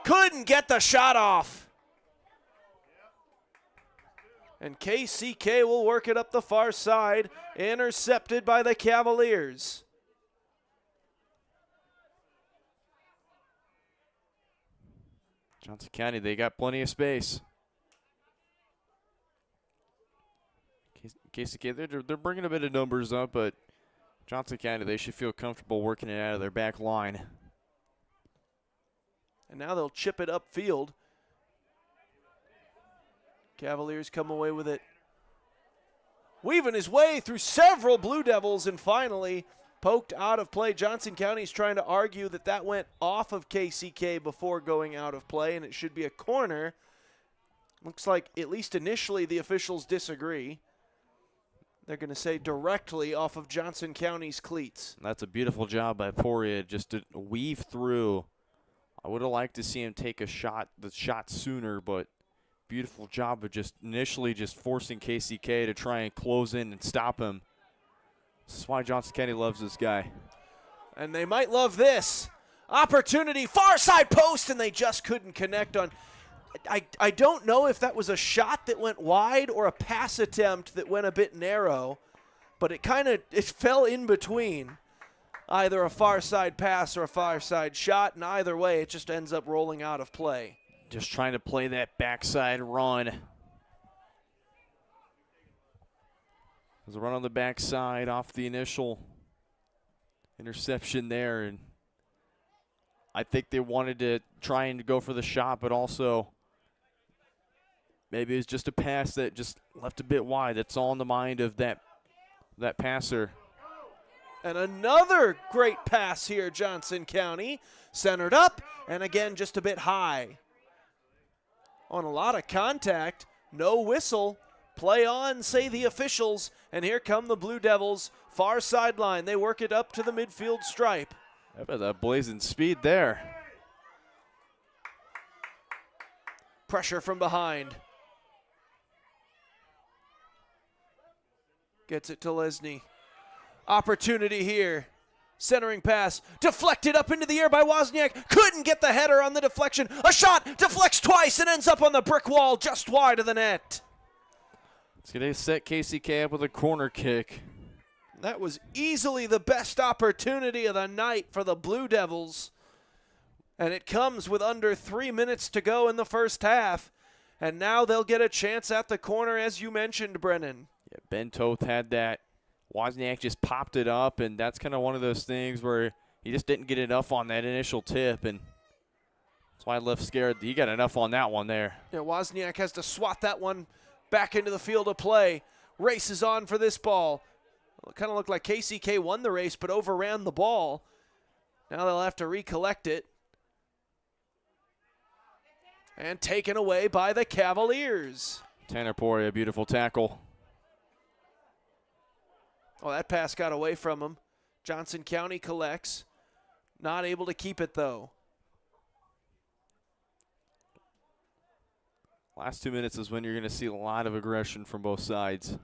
Couldn't get the shot off. And KCK will work it up the far side. Intercepted by the Cavaliers. Johnson County, they got plenty of space. KCK, they're bringing a bit of numbers up, but Johnson County, they should feel comfortable working it out of their back line. And now they'll chip it upfield. Cavaliers come away with it. Weaving his way through several Blue Devils, and finally poked out of play. Johnson County's trying to argue that that went off of KCK before going out of play, and it should be a corner. Looks like, at least initially, the officials disagree. They're going to say directly off of Johnson County's cleats. That's a beautiful job by Poirier just to weave through. I would have liked to see him take the shot sooner, but beautiful job of just initially just forcing KCK to try and close in and stop him. This is why Johnson County loves this guy. And they might love this. Opportunity, far side post, and they just couldn't connect on. I don't know if that was a shot that went wide or a pass attempt that went a bit narrow, but it fell in between. Either a far side pass or a far side shot, and either way, it just ends up rolling out of play. Just trying to play that backside run. There's a run on the backside off the initial interception there, and I think they wanted to try and go for the shot, but also maybe it was just a pass that just left a bit wide. That's all in the mind of that passer. And another great pass here, Johnson County. Centered up, and again, just a bit high. On a lot of contact, no whistle. Play on, say the officials. And here come the Blue Devils, far sideline. They work it up to the midfield stripe. How about that blazing speed there? Pressure from behind. Gets it to Lesney. Opportunity here. Centering pass. Deflected up into the air by Wozniak. Couldn't get the header on the deflection. A shot. Deflects twice and ends up on the brick wall just wide of the net. It's going to set KCK up with a corner kick. That was easily the best opportunity of the night for the Blue Devils. And it comes with under 3 minutes to go in the first half. And now they'll get a chance at the corner, as you mentioned, Brennan. Yeah, Ben Toth had that. Wozniak just popped it up, and that's kind of one of those things where he just didn't get enough on that initial tip, and that's why I left scared. He got enough on that one there. Yeah, Wozniak has to swat that one back into the field of play. Races on for this ball. Well, it kind of looked like KCK won the race but overran the ball. Now they'll have to recollect it. And taken away by the Cavaliers. Tanner Poirier, beautiful tackle. Oh, that pass got away from him. Johnson County collects. Not able to keep it, though. Last 2 minutes is when you're going to see a lot of aggression from both sides.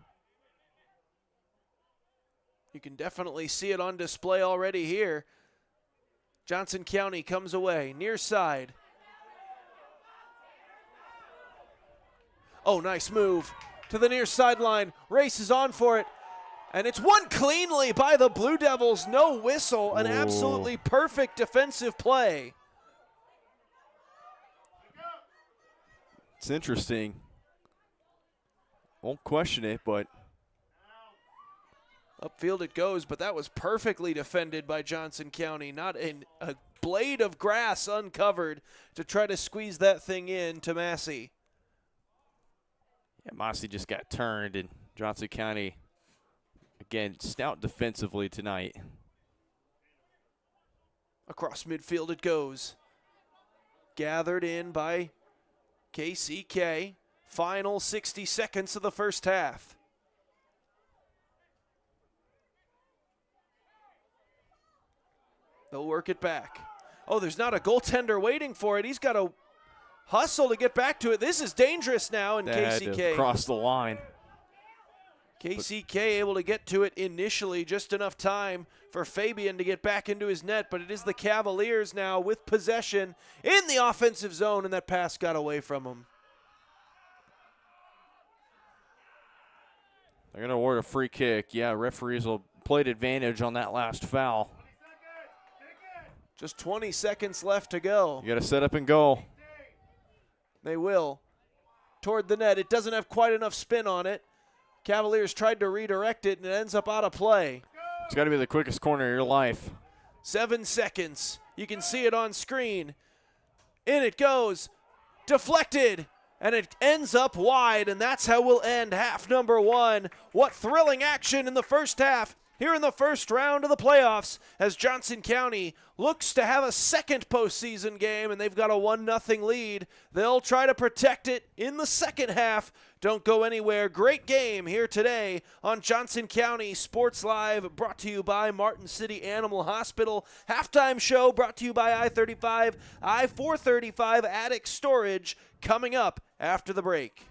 You can definitely see it on display already here. Johnson County comes away, near side. Oh, nice move to the near sideline. Races on for it. And it's won cleanly by the Blue Devils. No whistle. An absolutely perfect defensive play. It's interesting. Won't question it, but upfield it goes, but that was perfectly defended by Johnson County. Not a blade of grass uncovered to try to squeeze that thing in to Massey. Yeah, Massey just got turned, and Johnson County, again, stout defensively tonight. Across midfield it goes. Gathered in by KCK. Final 60 seconds of the first half. They'll work it back. Oh, there's not a goaltender waiting for it. He's got to hustle to get back to it. This is dangerous now in KCK. Cross the line. KCK able to get to it initially, just enough time for Fabian to get back into his net, but it is the Cavaliers now with possession in the offensive zone, and that pass got away from them. They're going to award a free kick. Yeah, referees will play advantage on that last foul. Just 20 seconds left to go. You got to set up and go. They will. Toward the net. It doesn't have quite enough spin on it. Cavaliers tried to redirect it, and it ends up out of play. It's got to be the quickest corner of your life. 7 seconds. You can see it on screen. In it goes. Deflected. And it ends up wide, and that's how we'll end half number one. What thrilling action in the first half here in the first round of the playoffs as Johnson County looks to have a second postseason game, and they've got a 1-0 lead. They'll try to protect it in the second half. Don't go anywhere. Great game here today on Johnson County Sports Live, brought to you by Martin City Animal Hospital. Halftime show brought to you by I-35, I-435 Attic Storage, coming up after the break.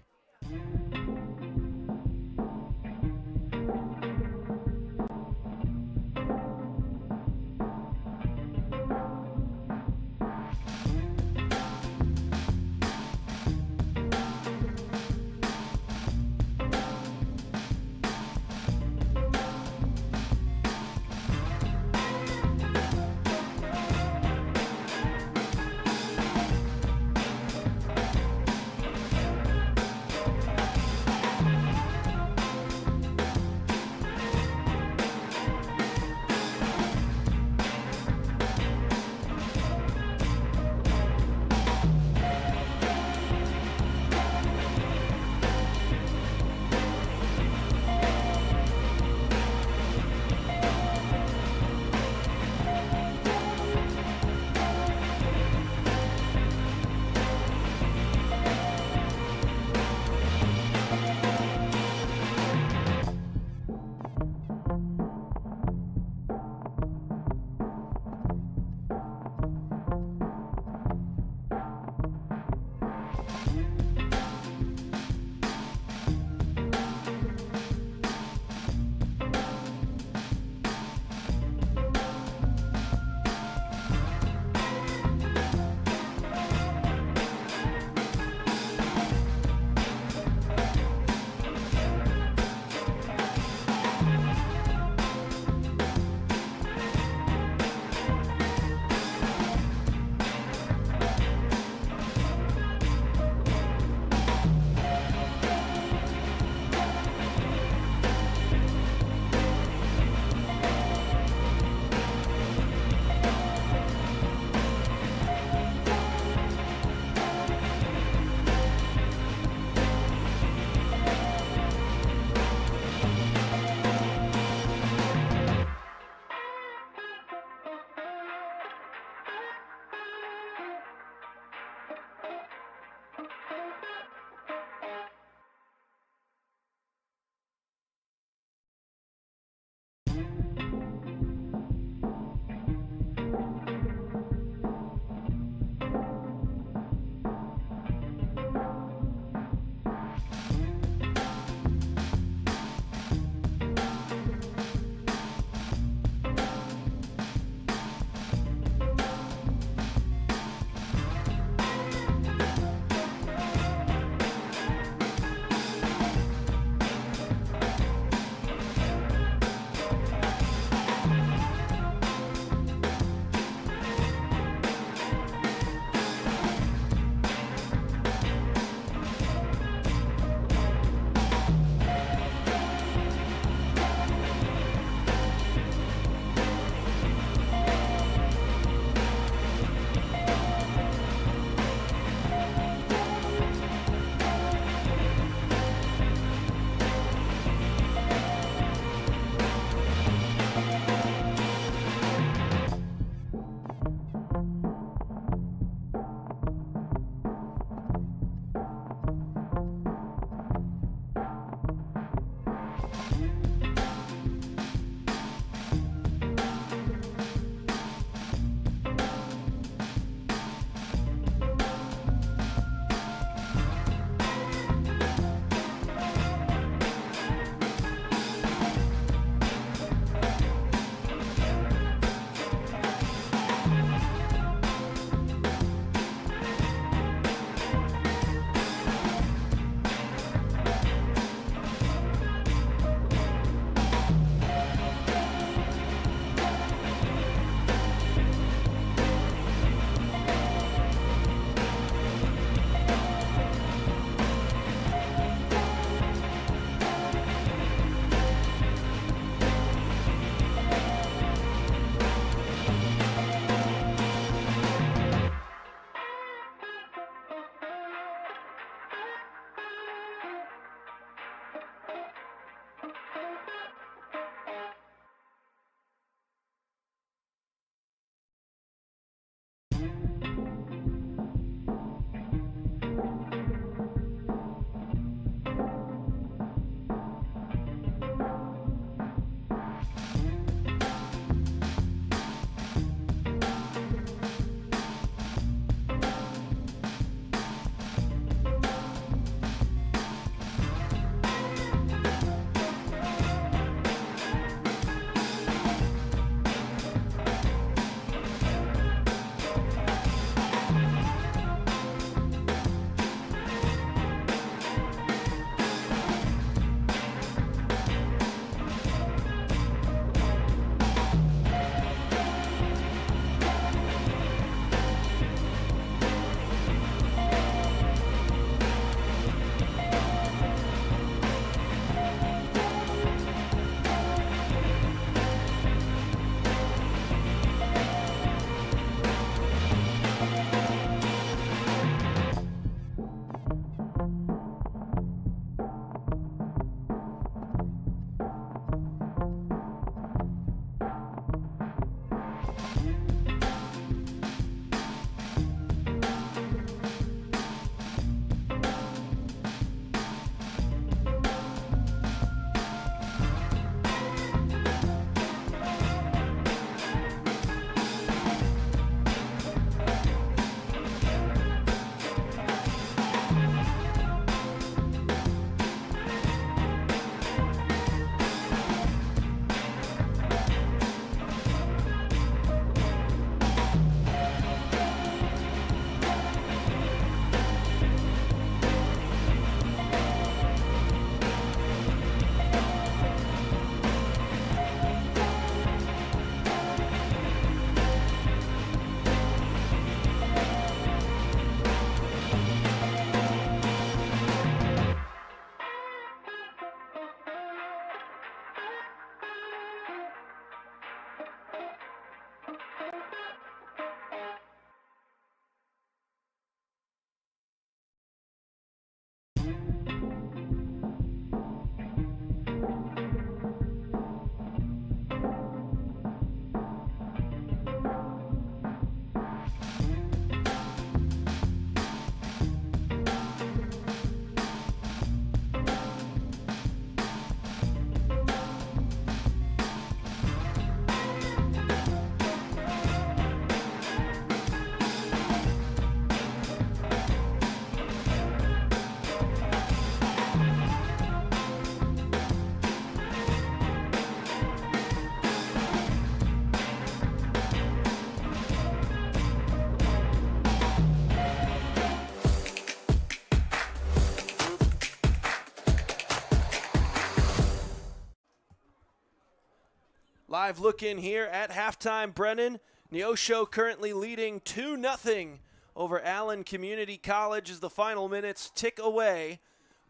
Live look in here at halftime, Brennan. Neosho currently leading 2-0 over Allen Community College as the final minutes tick away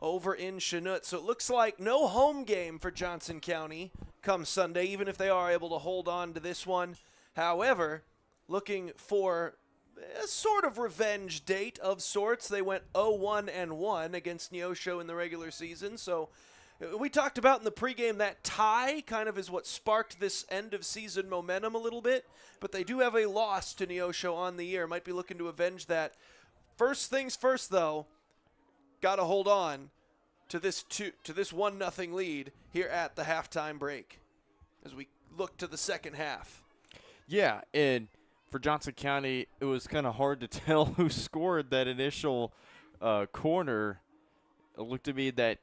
over in Chanute. So it looks like no home game for Johnson County come Sunday, even if they are able to hold on to this one. However, looking for a sort of revenge date of sorts. They went 0-1-1 against Neosho in the regular season. So we talked about in the pregame that tie kind of is what sparked this end of season momentum a little bit. But they do have a loss to Neosho on the year. Might be looking to avenge that. First things first, though, got to hold on to this 1-0 lead here at the halftime break as we look to the second half. Yeah, and for Johnson County, it was kind of hard to tell who scored that initial corner. It looked to me that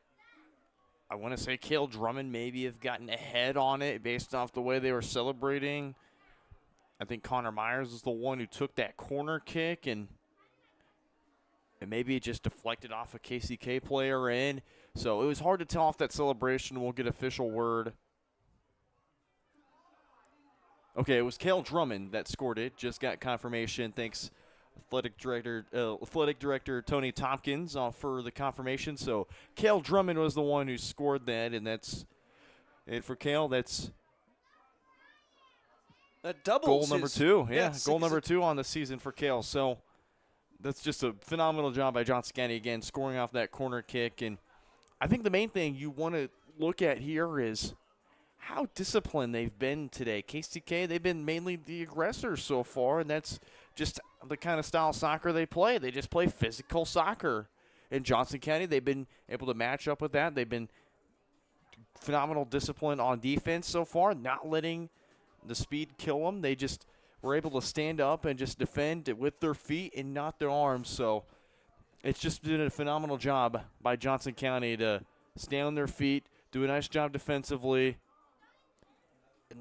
I want to say Cale Drummond maybe have gotten ahead on it based off the way they were celebrating. I think Connor Myers is the one who took that corner kick, and maybe it just deflected off a KCK player in. So it was hard to tell off that celebration. We'll get official word. Okay, it was Cale Drummond that scored it. Just got confirmation. Thanks, athletic director Tony Tompkins for the confirmation. So Cale Drummond was the one who scored that, and that's it for Cale. That's that doubles goal number 2. Yeah, goal number 2 on the season for Cale. So that's just a phenomenal job by Johnson County again, scoring off that corner kick. And I think the main thing you want to look at here is how disciplined they've been today. KCK, they've been mainly the aggressors so far, and that's just the kind of style of soccer they play. They just play physical soccer. In Johnson County, they've been able to match up with that. They've been phenomenal discipline on defense so far, not letting the speed kill them. They just were able to stand up and just defend it with their feet and not their arms. So it's just been a phenomenal job by Johnson County to stay on their feet, do a nice job defensively,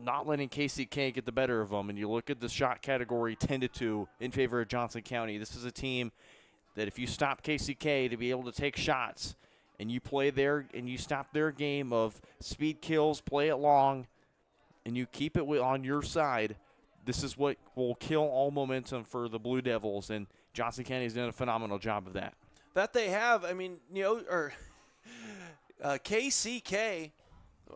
not letting KCK get the better of them. And you look at the shot category 10-2 in favor of Johnson County. This is a team that if you stop KCK to be able to take shots and you play there and you stop their game of speed kills, play it long, and you keep it on your side, this is what will kill all momentum for the Blue Devils. And Johnson County's done a phenomenal job of that. That they have. I mean, KCK,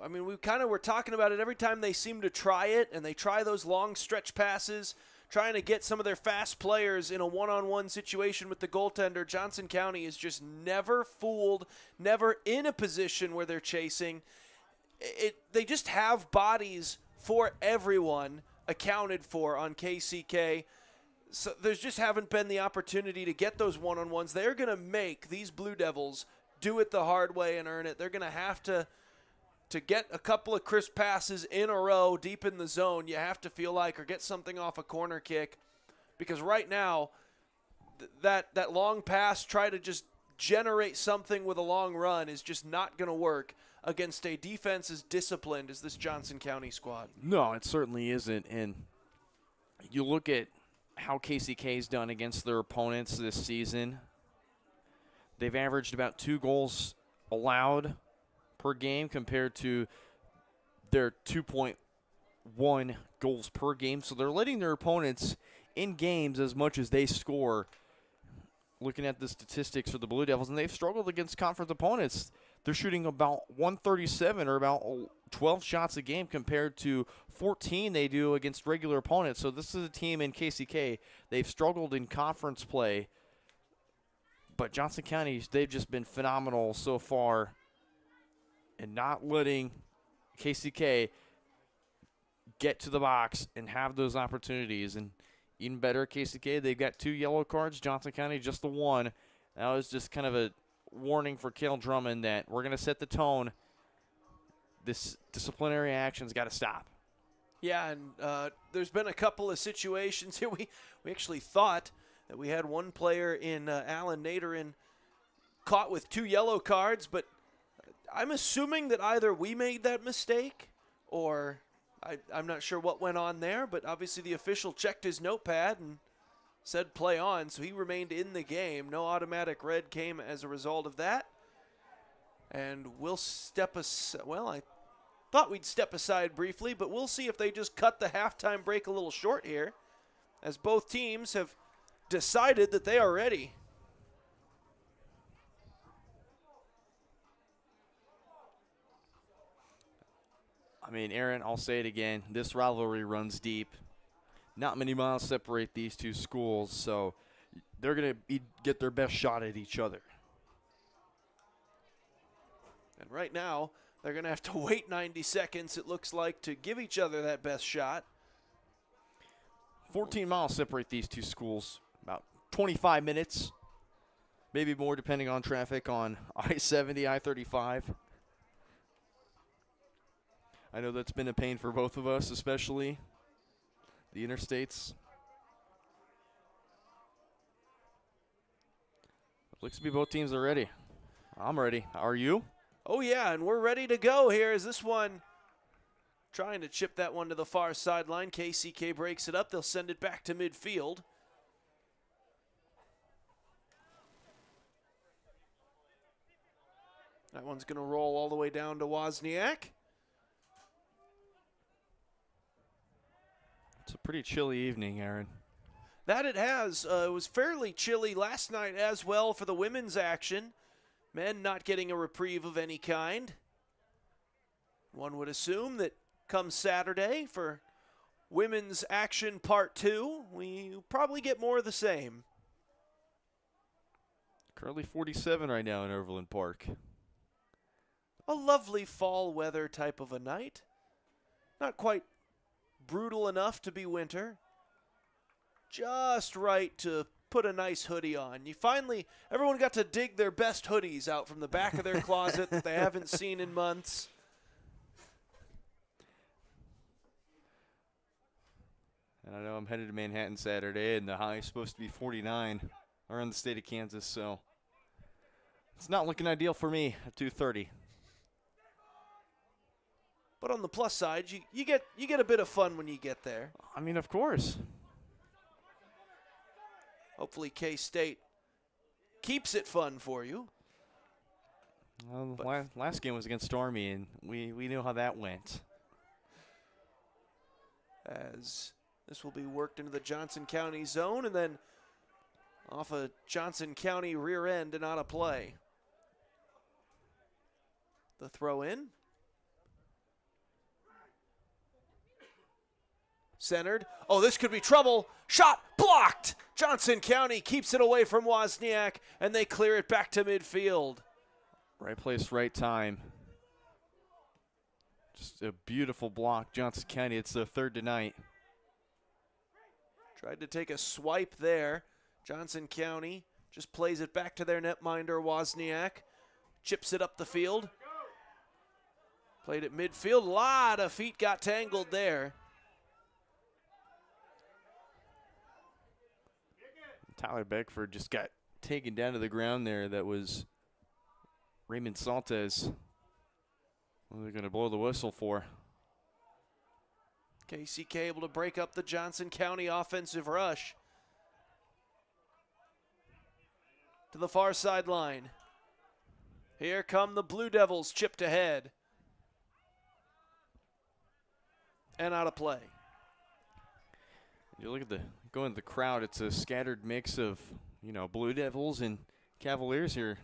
I mean, we kind of were talking about it every time they seem to try it, and they try those long stretch passes, trying to get some of their fast players in a one-on-one situation with the goaltender. Johnson County is just never fooled, never in a position where they're chasing. They just have bodies for everyone accounted for on KCK. So there's just haven't been the opportunity to get those one-on-ones. They're going to make these Blue Devils do it the hard way and earn it. They're going to have to get a couple of crisp passes in a row deep in the zone, you have to feel like, or get something off a corner kick. Because right now, that long pass, try to just generate something with a long run is just not going to work against a defense as disciplined as this Johnson County squad. No, it certainly isn't. And you look at how KCK's done against their opponents this season. They've averaged about 2 goals allowed per game compared to their 2.1 goals per game. So they're letting their opponents in games as much as they score. Looking at the statistics for the Blue Devils, and they've struggled against conference opponents. They're shooting about 137 or about 12 shots a game compared to 14 they do against regular opponents. So this is a team in KCK. They've struggled in conference play. But Johnson County, they've just been phenomenal so far and not letting KCK get to the box and have those opportunities. And even better, KCK, they've got 2 yellow cards. Johnson County, just the 1. That was just kind of a warning for Cale Drummond that we're going to set the tone. This disciplinary action's got to stop. Yeah, and there's been a couple of situations here. We actually thought that we had one player in Alan Naderin caught with 2 yellow cards, but I'm assuming that either we made that mistake or I'm not sure what went on there, but obviously the official checked his notepad and said play on, so he remained in the game. No automatic red came as a result of that. And we'll step us, well, Thought we'd step aside briefly, but we'll see if they just cut the halftime break a little short here, as both teams have decided that they are ready. I mean, Aaron, I'll say it again. This rivalry runs deep. Not many miles separate these two schools, so they're going to get their best shot at each other. And right now, they're going to have to wait 90 seconds, it looks like, to give each other that best shot. 14 miles separate these two schools, about 25 minutes, maybe more depending on traffic on I-70, I-35. I know that's been a pain for both of us, especially the interstates. Looks to be both teams are ready. I'm ready. Are you? Oh, yeah, and we're ready to go here as this one trying to chip that one to the far sideline. KCK breaks it up. They'll send it back to midfield. That one's going to roll all the way down to Wozniak. It's a pretty chilly evening, Aaron. That it has. It was fairly chilly last night as well for the women's action. Men not getting a reprieve of any kind. One would assume that come Saturday for women's action part 2, we probably get more of the same. Currently 47 right now in Overland Park. A lovely fall weather type of a night. Not quite brutal enough to be winter. Just right to put a nice hoodie on. Everyone got to dig their best hoodies out from the back of their closet that they haven't seen in months. And I know I'm headed to Manhattan Saturday, and the high is supposed to be 49 around the state of Kansas, so it's not looking ideal for me at 2:30. But on the plus side, you get a bit of fun when you get there. I mean, of course. Hopefully K-State keeps it fun for you. Well, last game was against Army, and we knew how that went. As this will be worked into the Johnson County zone and then off a Johnson County rear end and out of play. The throw in. Centered. Oh, this could be trouble. Shot blocked. Johnson County keeps it away from Wozniak, and they clear it back to midfield. Right place, right time. Just a beautiful block. Johnson County, it's their third tonight. Tried to take a swipe there. Johnson County just plays it back to their netminder, Wozniak. Chips it up the field. Played it midfield. A lot of feet got tangled there. Tyler Beckford just got taken down to the ground there. That was Raymond Saltez. What are they going to blow the whistle for? KCK able to break up the Johnson County offensive rush. To the far sideline. Here come the Blue Devils, chipped ahead. And out of play. You look at go into the crowd, it's a scattered mix of, Blue Devils and Cavaliers here.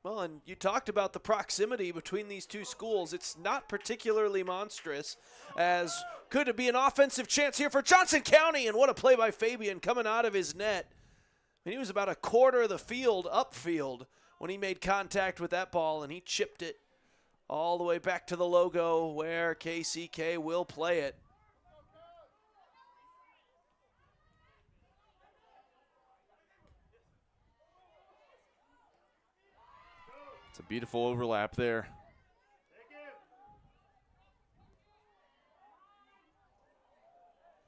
Well, and you talked about the proximity between these two schools. It's not particularly monstrous, as could it be an offensive chance here for Johnson County, and what a play by Fabian coming out of his net. And he was about a quarter of the field upfield when he made contact with that ball, and he chipped it all the way back to the logo where KCK will play it. It's a beautiful overlap there.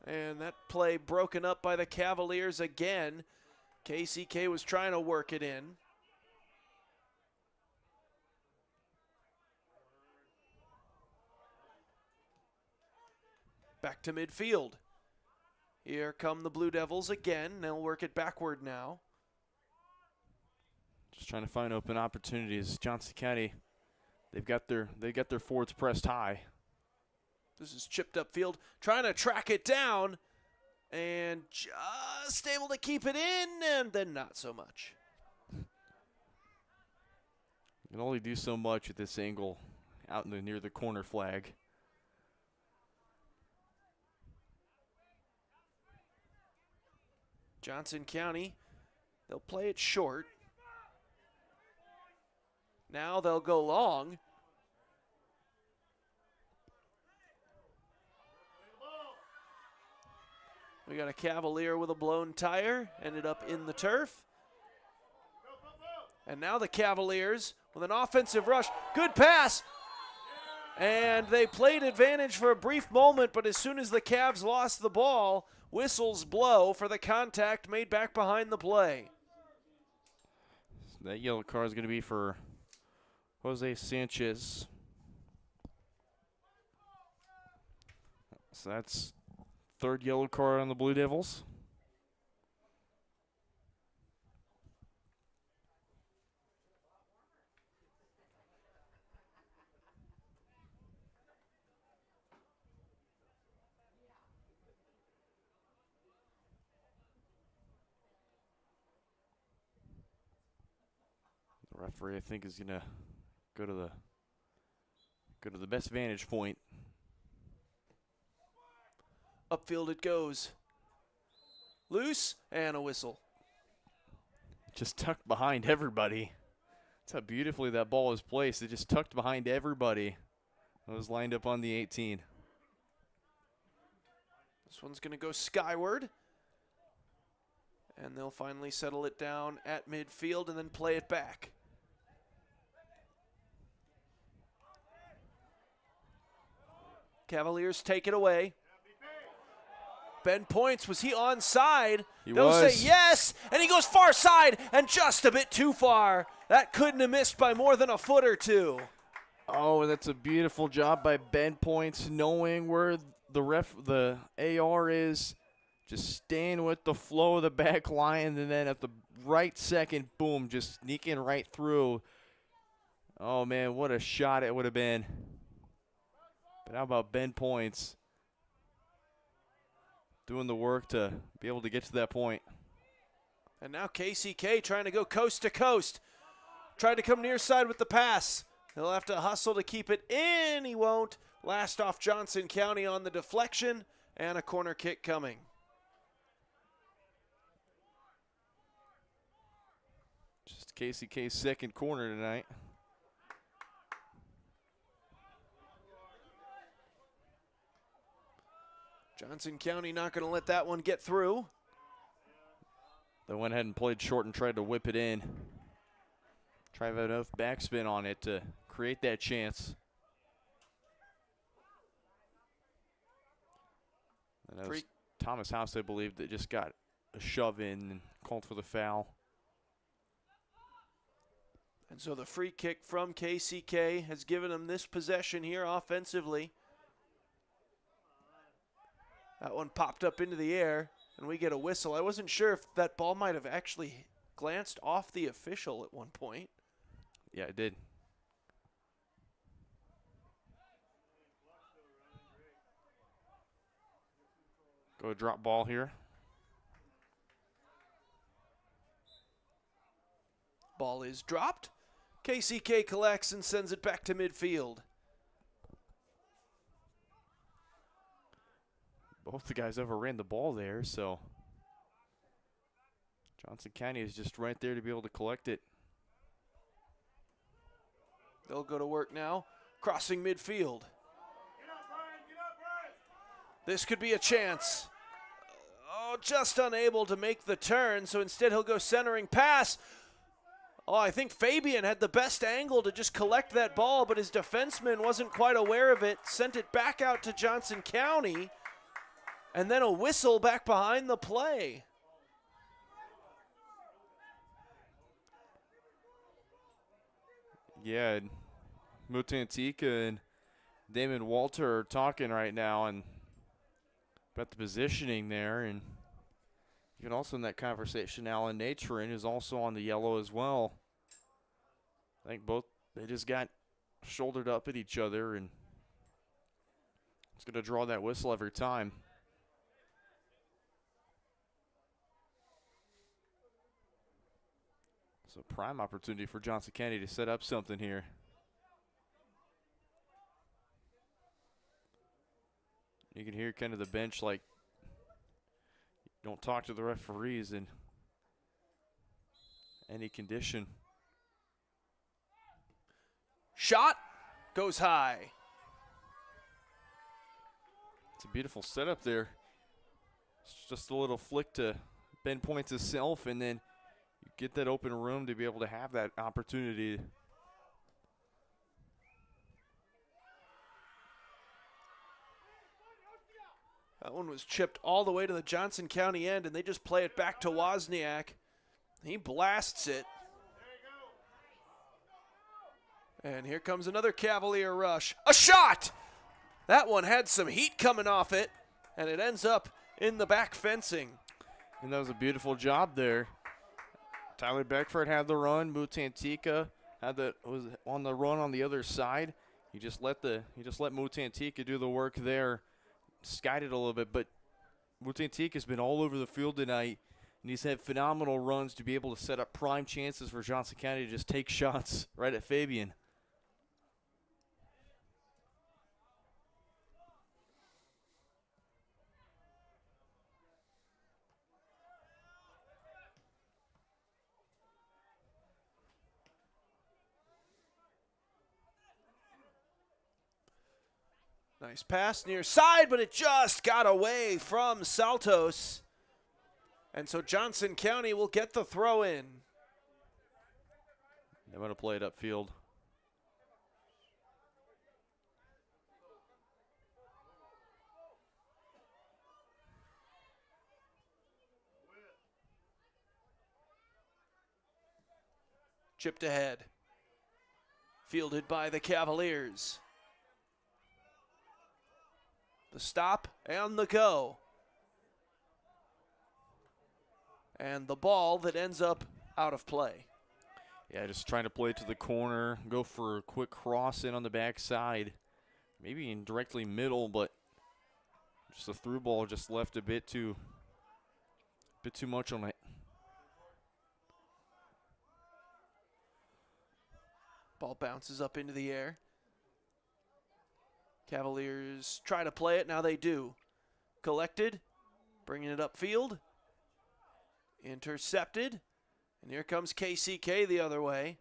And that play broken up by the Cavaliers again. KCK was trying to work it in. Back to midfield. Here come the Blue Devils again. They'll work it backward now. Just trying to find open opportunities. Johnson County, They've got their forwards pressed high. This is chipped upfield, trying to track it down, and just able to keep it in, and then not so much. You can only do so much at this angle out near the corner flag. Johnson County, they'll play it short. Now they'll go long. We got a Cavalier with a blown tire, ended up in the turf. And now the Cavaliers with an offensive rush. Good pass. And they played advantage for a brief moment, but as soon as the Cavs lost the ball, whistles blow for the contact made back behind the play. That yellow card is going to be for Jose Sanchez. So that's third yellow card on the Blue Devils. The referee, I think, is going to go to the best vantage point. Upfield it goes. Loose and a whistle. Just tucked behind everybody. That's how beautifully that ball was placed. It just tucked behind everybody. It was lined up on the 18. This one's going to go skyward. And they'll finally settle it down at midfield and then play it back. Cavaliers take it away. Ben points. Was he onside? They'll say yes, and he goes far side and just a bit too far. That couldn't have missed by more than a foot or two. Oh, that's a beautiful job by Ben Points, knowing where the AR is, just staying with the flow of the back line, and then at the right second, boom, just sneaking right through. Oh, man, what a shot it would have been. But how about Ben Points doing the work to be able to get to that point? And now KCK trying to go coast to coast. Tried to come near side with the pass. He'll have to hustle to keep it in. He won't. Last off Johnson County on the deflection, and a corner kick coming. Just KCK's second corner tonight. Johnson County not going to let that one get through. They went ahead and played short and tried to whip it in. Try to have enough backspin on it to create that chance. And that was Thomas House, I believe, that just got a shove in and called for the foul. And so the free kick from KCK has given them this possession here offensively. That one popped up into the air, and we get a whistle. I wasn't sure if that ball might have actually glanced off the official at one point. Yeah, it did. Go drop ball here. Ball is dropped. KCK collects and sends it back to midfield. Both the guys overran the ball there, so Johnson County is just right there to be able to collect it. They'll go to work now, crossing midfield. This could be a chance. Oh, just unable to make the turn, so instead he'll go centering pass. Oh, I think Fabian had the best angle to just collect that ball, but his defenseman wasn't quite aware of it, sent it back out to Johnson County, and then a whistle back behind the play. Yeah, Mutantika and Damon Walter are talking right now and about the positioning there, and you can also in that conversation, Alan Naturin is also on the yellow as well. I think both, they just got shouldered up at each other, and it's going to draw that whistle every time. So prime opportunity for Johnson County to set up something here. You can hear kind of the bench like, don't talk to the referees in any condition. Shot goes high. It's a beautiful setup there. It's just a little flick to Ben Points himself, and then you get that open room to be able to have that opportunity. That one was chipped all the way to the Johnson County end, and they just play it back to Wozniak. He blasts it. And here comes another Cavalier rush. A shot! That one had some heat coming off it, and it ends up in the back fencing. And that was a beautiful job there. Tyler Beckford had the run. Mutantika was on the run on the other side. He just let Mutantika do the work there. Skied it a little bit, but Mutantika's been all over the field tonight, and he's had phenomenal runs to be able to set up prime chances for Johnson County to just take shots right at Fabian. Nice pass near side, but it just got away from Saltos. And so Johnson County will get the throw in. They want to play it upfield. Chipped ahead. Fielded by the Cavaliers. The stop and the go. And the ball that ends up out of play. Yeah, just trying to play it to the corner, go for a quick cross in on the backside. Maybe in directly middle, but just a through ball just left a bit too much on it. Ball bounces up into the air. Cavaliers try to play it. Now they do. Collected. Bringing it upfield. Intercepted. And here comes KCK the other way.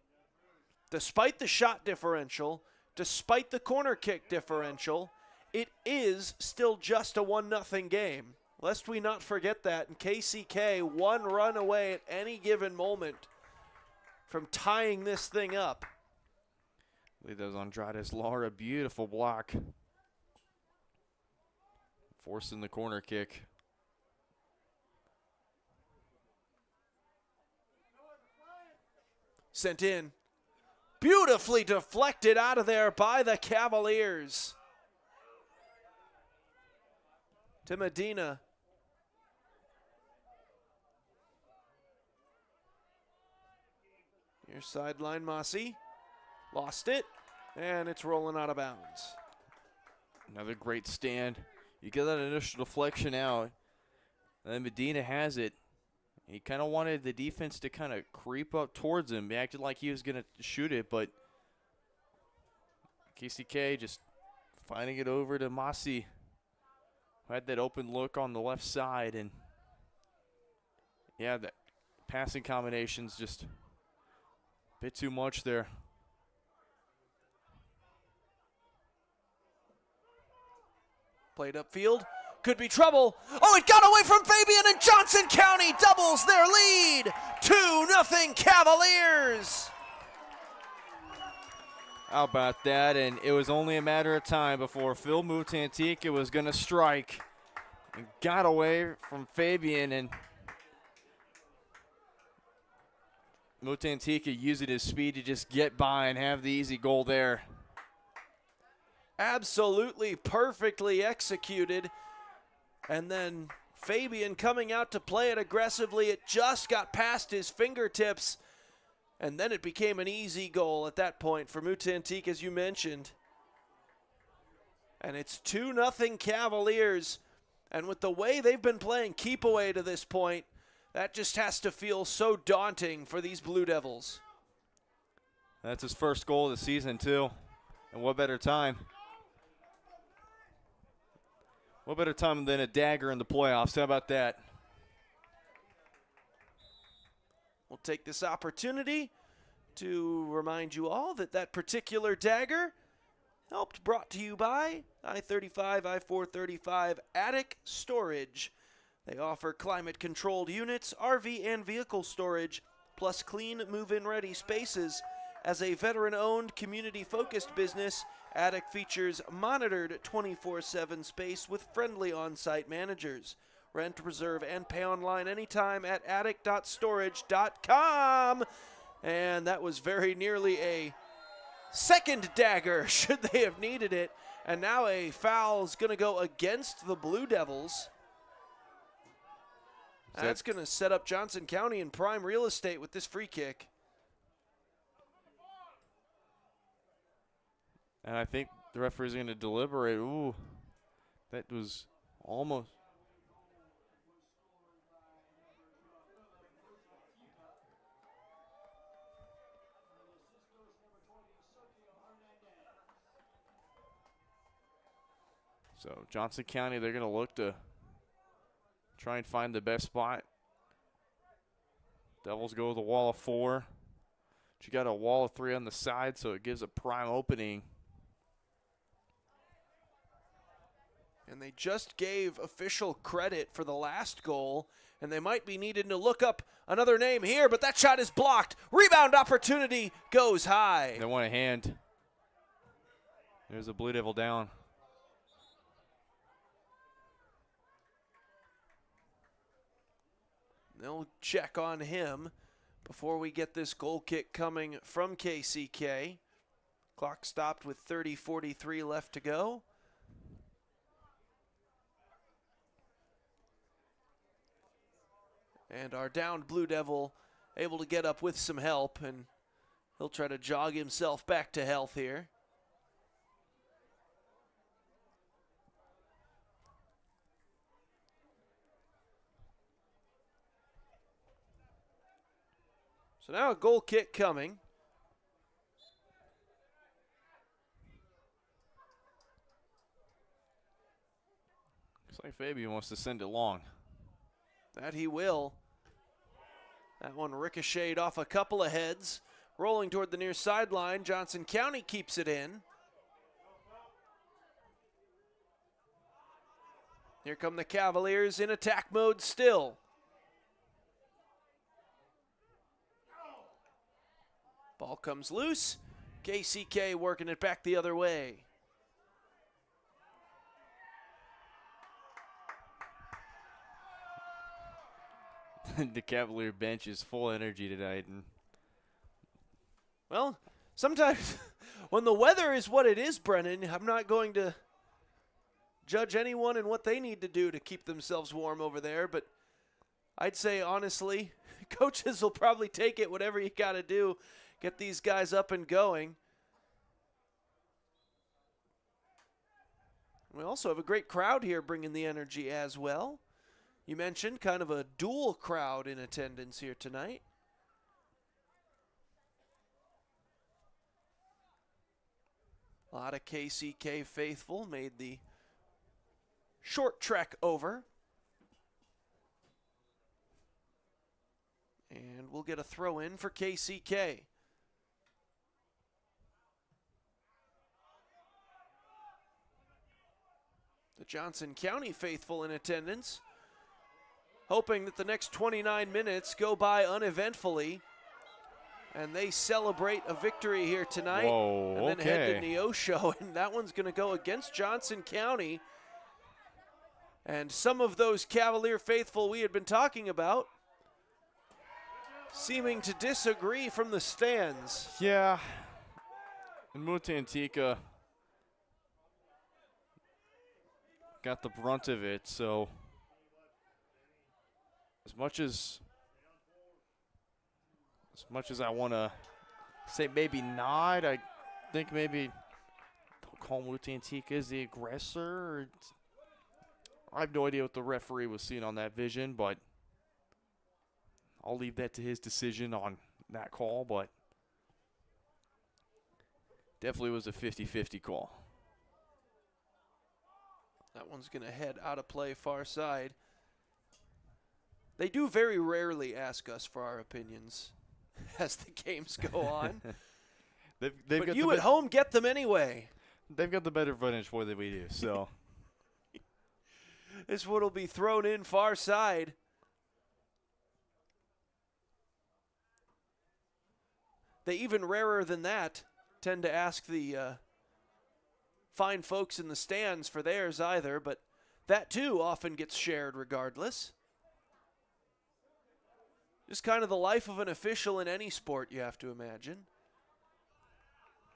Despite the shot differential, despite the corner kick differential, it is still just a 1-0 game. Lest we not forget that. And KCK one run away at any given moment from tying this thing up. I believe that was Andrade's Lara. Beautiful block. Forcing the corner kick. Sent in. Beautifully deflected out of there by the Cavaliers. To Medina. Near sideline, Mossy. Lost it, and it's rolling out of bounds. Another great stand. You get that initial deflection out, and then Medina has it. He kind of wanted the defense to kind of creep up towards him. He acted like he was going to shoot it, but KCK just finding it over to Masi, who had that open look on the left side. And, yeah, that passing combination's just a bit too much there. Played upfield. Could be trouble. Oh, it got away from Fabian, and Johnson County doubles their lead. 2-0 Cavaliers. How about that? And it was only a matter of time before Phil Mutantika was going to strike. And got away from Fabian, and Mutantika using his speed to just get by and have the easy goal there. Absolutely perfectly executed. And then Fabian coming out to play it aggressively. It just got past his fingertips. And then it became an easy goal at that point for Mutantique, as you mentioned. And it's 2-0 Cavaliers. And with the way they've been playing keep away to this point, that just has to feel so daunting for these Blue Devils. That's his first goal of the season, too. And what better time? What better time than a dagger in the playoffs? How about that? We'll take this opportunity to remind you all that that particular dagger brought to you by I-35, I-435 Attic Storage. They offer climate-controlled units, RV and vehicle storage, plus clean, move-in ready spaces. As a veteran-owned, community-focused business, Attic features monitored 24/7 space with friendly on-site managers. Rent, reserve, and pay online anytime at attic.storage.com. And that was very nearly a second dagger, should they have needed it. And now a foul is going to go against the Blue Devils. That's going to set up Johnson County in prime real estate with this free kick. And I think the referee's going to deliberate. Ooh, that was almost. So Johnson County, they're going to look to try and find the best spot. Devils go with a wall of 4. But you got a wall of 3 on the side, so it gives a prime opening. And they just gave official credit for the last goal, and they might be needing to look up another name here, but that shot is blocked. Rebound opportunity goes high. They want a hand. There's a Blue Devil down. They'll check on him before we get this goal kick coming from KCK. Clock stopped with 30:43 left to go. And our downed Blue Devil able to get up with some help, and he'll try to jog himself back to health here. So now a goal kick coming. Looks like Fabian wants to send it long. That he will. That one ricocheted off a couple of heads. Rolling toward the near sideline. Johnson County keeps it in. Here come the Cavaliers in attack mode still. Ball comes loose. KCK working it back the other way. The Cavalier bench is full energy tonight. And well, sometimes when the weather is what it is, Brennan, I'm not going to judge anyone and what they need to do to keep themselves warm over there, but I'd say, honestly, coaches will probably take it, whatever you got to do. Get these guys up and going. We also have a great crowd here bringing the energy as well. You mentioned kind of a dual crowd in attendance here tonight. A lot of KCK faithful made the short trek over. And we'll get a throw in for KCK. The Johnson County faithful in attendance, hoping that the next 29 minutes go by uneventfully, and they celebrate a victory here tonight. Whoa, and then head to Neosho, and that one's going to go against Johnson County. And some of those Cavalier faithful we had been talking about seeming to disagree from the stands. yeah, and Mutantika got the brunt of it, so as much as As much as I want to say maybe not, I think maybe they'll call Mutantika as the aggressor. I have no idea what the referee was seeing on that vision, but I'll leave that to his decision on that call, but definitely was a 50-50 call. That one's going to head out of play far side. They do very rarely ask us for our opinions as the games go on. They've but got you at home get them anyway. They've got the better vantage point than we do, so. This one will be thrown in far side. They even rarer than that tend to ask the fine folks in the stands for theirs either, but that too often gets shared regardless. Just kind of the life of an official in any sport, you have to imagine.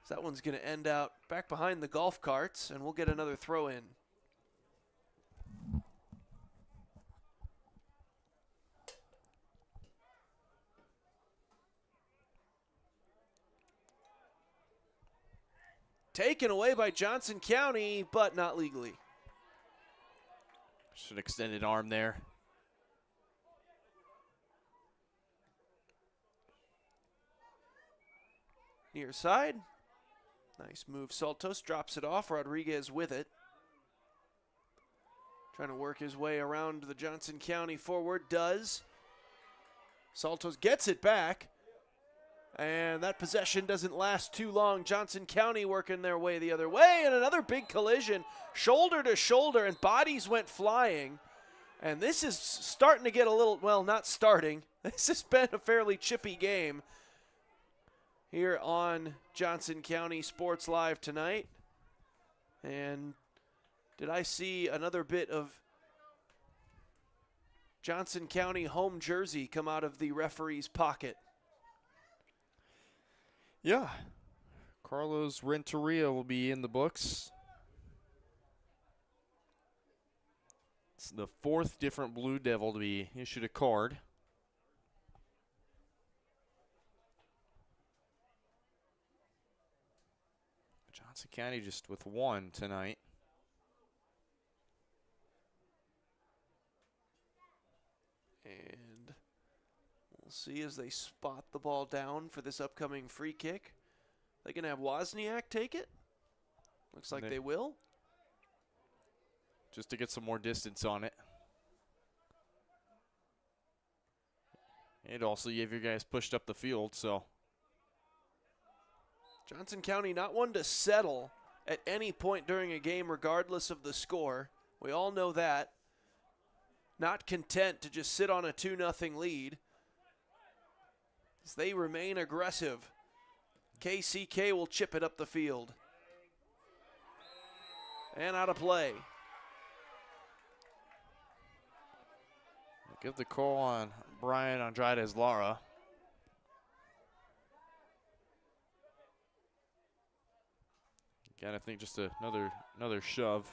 So that one's going to end out back behind the golf carts, and we'll get another throw in. Taken away by Johnson County, but not legally. Just an extended arm there. Near side. Nice move. Saltos drops it off. Rodriguez with it. Trying to work his way around the Johnson County forward. Does. Saltos gets it back. And that possession doesn't last too long. Johnson County working their way the other way. And another big collision. Shoulder to shoulder. And bodies went flying. And this is starting to get a little, well, not starting. This has been a fairly chippy game here on Johnson County Sports Live tonight. And did I see another bit of Johnson County home jersey come out of the referee's pocket? Yeah. Carlos Renteria will be in the books. It's the fourth different Blue Devil to be issued a card. Johnson County just with one tonight. And we'll see as they spot the ball down for this upcoming free kick. They going to have Wozniak take it? Looks like they will. Just to get some more distance on it. And also you have your guys pushed up the field, so. Johnson County not one to settle at any point during a game regardless of the score. We all know that. Not content to just sit on a 2-0 lead. As they remain aggressive. KCK will chip it up the field. And out of play. Give the call on Brian Andrade's Lara. Again, I think just another shove.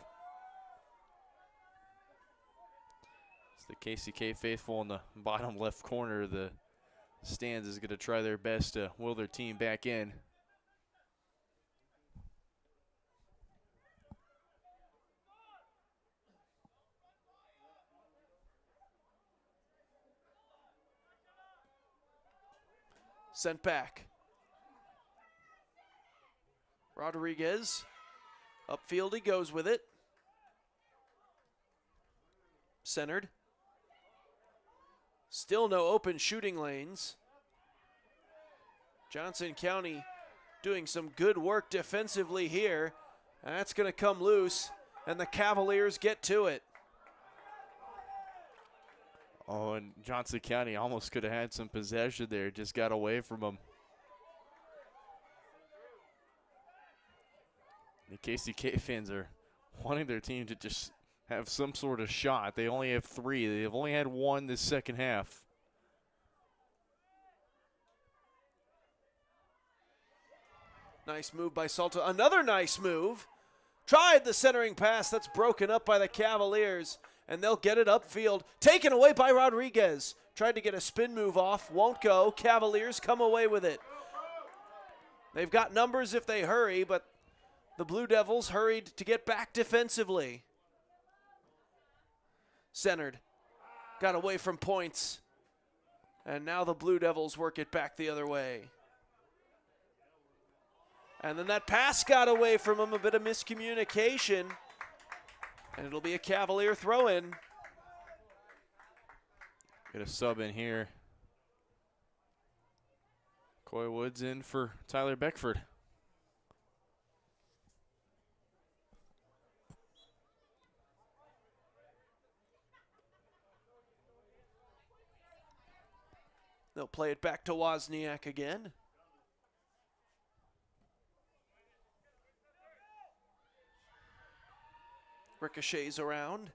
It's the KCK faithful in the bottom left corner of the stands is going to try their best to will their team back in. Sent back. Rodriguez. Upfield he goes with it. Centered. Still no open shooting lanes. Johnson County doing some good work defensively here. And that's going to come loose, and the Cavaliers get to it. Oh, and Johnson County almost could have had some possession there, just got away from them. The KCK fans are wanting their team to just have some sort of shot. They only have 3. They've only had 1 this second half. Nice move by Salto. Another nice move. Tried the centering pass. That's broken up by the Cavaliers. and they'll get it upfield. Taken away by Rodriguez. Tried to get a spin move off, won't go. Cavaliers come away with it. They've got numbers if they hurry, but the Blue Devils hurried to get back defensively. Centered. Got away from points. And now the Blue Devils work it back the other way. And then that pass got away from him, a bit of miscommunication. And it'll be a Cavalier throw-in. Get a sub in here. Coy Woods in for Tyler Beckford. They'll play it back to Wozniak again. Ricochets around.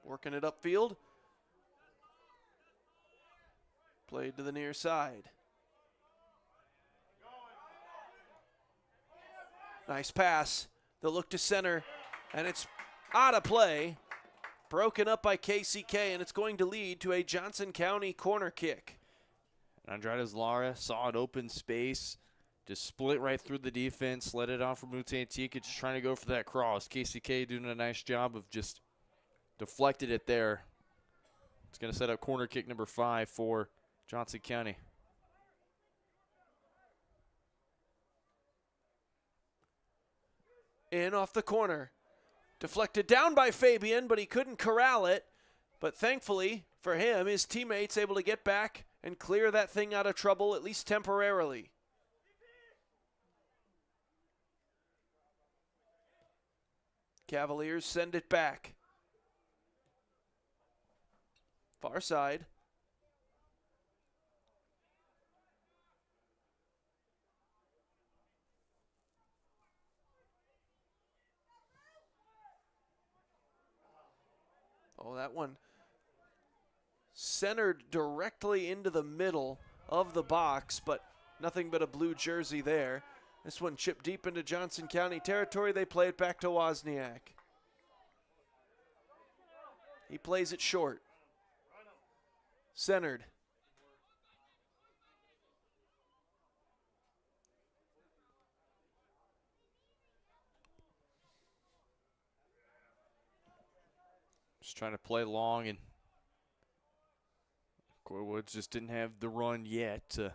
Working it upfield. Played to the near side. Nice pass. They'll look to center, and it's out of play. Broken up by KCK, and it's going to lead to a Johnson County corner kick. Andrades Lara saw an open space, just split right through the defense, let it off for Mutantika, just trying to go for that cross. KCK doing a nice job of just deflected it there. It's going to set up corner kick number 5 for Johnson County. In off the corner. Deflected down by Fabian, but he couldn't corral it. But thankfully for him, his teammates able to get back and clear that thing out of trouble, at least temporarily. Cavaliers send it back. Far side. Oh, that one centered directly into the middle of the box, but nothing but a blue jersey there. This one chipped deep into Johnson County territory. They play it back to Wozniak. He plays it short. Centered. Just trying to play long, and Coy Woods just didn't have the run yet to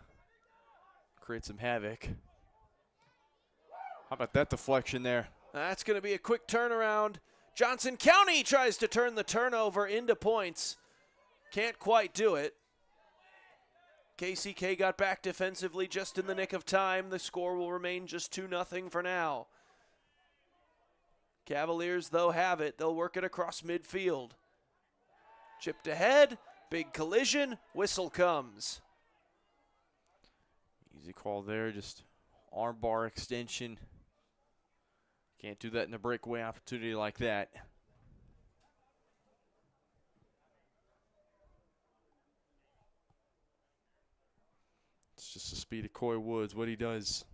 create some havoc. How about that deflection there? That's going to be a quick turnaround. Johnson County tries to turn the turnover into points. Can't quite do it. KCK got back defensively just in the nick of time. The score will remain just 2-0 for now. Cavaliers, though, have it. They'll work it across midfield. Chipped ahead. Big collision. Whistle comes. Easy call there. Just arm bar extension. Can't do that in a breakaway opportunity like that. It's just the speed of Coy Woods, what he does.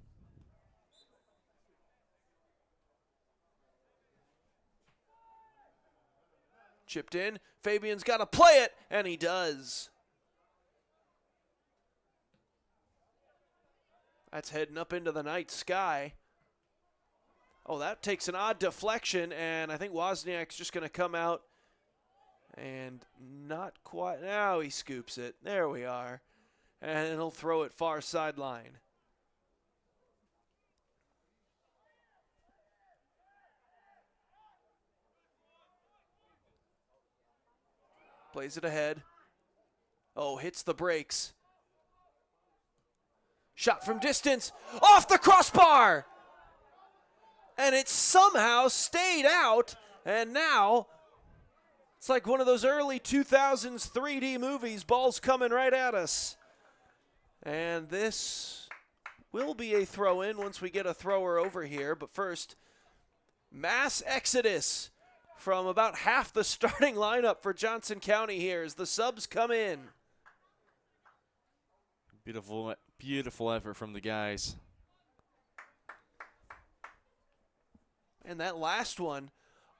Chipped in. Fabian's got to play it, and he does. That's heading up into the night sky. Oh, that takes an odd deflection, and I think Wozniak's just going to come out and not quite. Now he scoops it. There we are. And he'll throw it far sideline. Plays it ahead. Oh, hits the brakes. Shot from distance. Off the crossbar! And it somehow stayed out. And now, it's like one of those early 2000s 3D movies. Ball's coming right at us. And this will be a throw-in once we get a thrower over here. But first, mass exodus from about half the starting lineup for Johnson County here as the subs come in. Beautiful, beautiful effort from the guys. And that last one,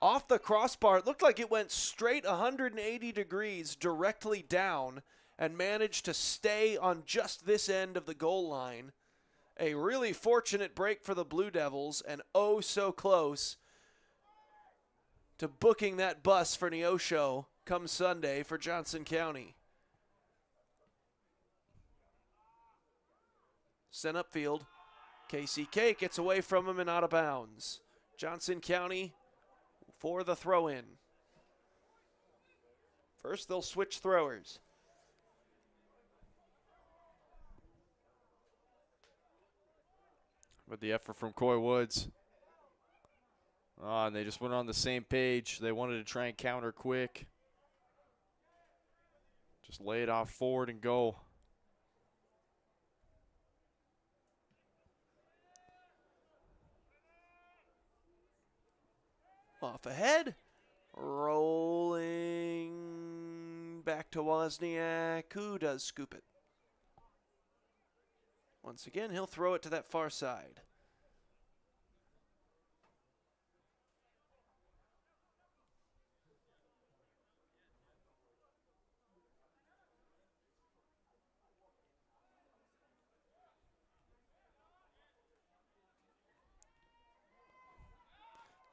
off the crossbar, it looked like it went straight 180 degrees directly down and managed to stay on just this end of the goal line. A really fortunate break for the Blue Devils, and oh so close to booking that bus for Neosho come Sunday for Johnson County. Sent upfield. KCK gets away from him and out of bounds. Johnson County for the throw-in. First, they'll switch throwers. With the effort from Coy Woods. And they just went on the same page. They wanted to try and counter quick. Just lay it off forward and go. Off ahead. Rolling back to Wozniak, who does scoop it. Once again, he'll throw it to that far side.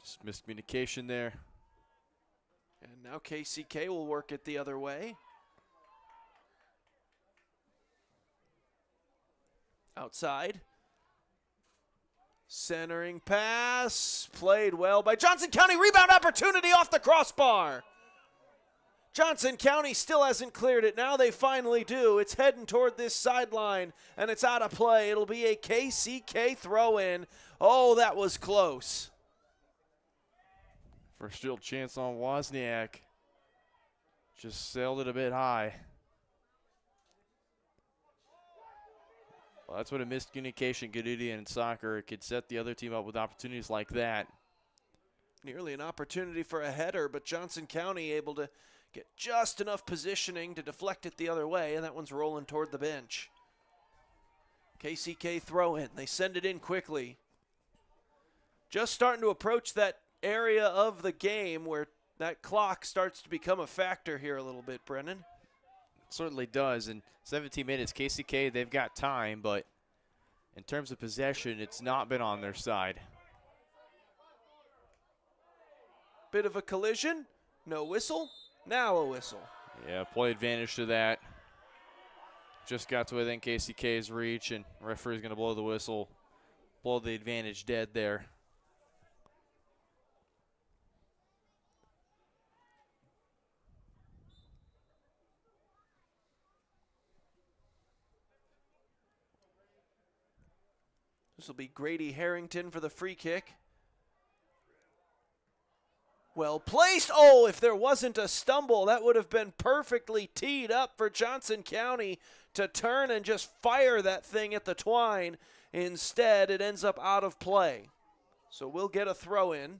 Just miscommunication there. And now KCK will work it the other way. Outside. Centering pass. Played well by Johnson County. Rebound opportunity off the crossbar. Johnson County still hasn't cleared it. Now they finally do. It's heading toward this sideline, and it's out of play. It'll be a KCK throw-in. Oh, that was close. First real chance on Wozniak. Just sailed it a bit high. Well, that's what a miscommunication could do to you in soccer. It could set the other team up with opportunities like that. Nearly an opportunity for a header, but Johnson County able to get just enough positioning to deflect it the other way, and that one's rolling toward the bench. KCK throw in. They send it in quickly. Just starting to approach that area of the game where that clock starts to become a factor here a little bit, Brennan. Certainly does. In 17 minutes, KCK, they've got time, but in terms of possession, it's not been on their side. Bit of a collision. No whistle. Now a whistle. Yeah, play advantage to that. Just got to within KCK's reach, and referee's going to blow the whistle, blow the advantage dead there. This will be Grady Harrington for the free kick. Well placed. Oh, if there wasn't a stumble, that would have been perfectly teed up for Johnson County to turn and just fire that thing at the twine. Instead, it ends up out of play. So we'll get a throw in.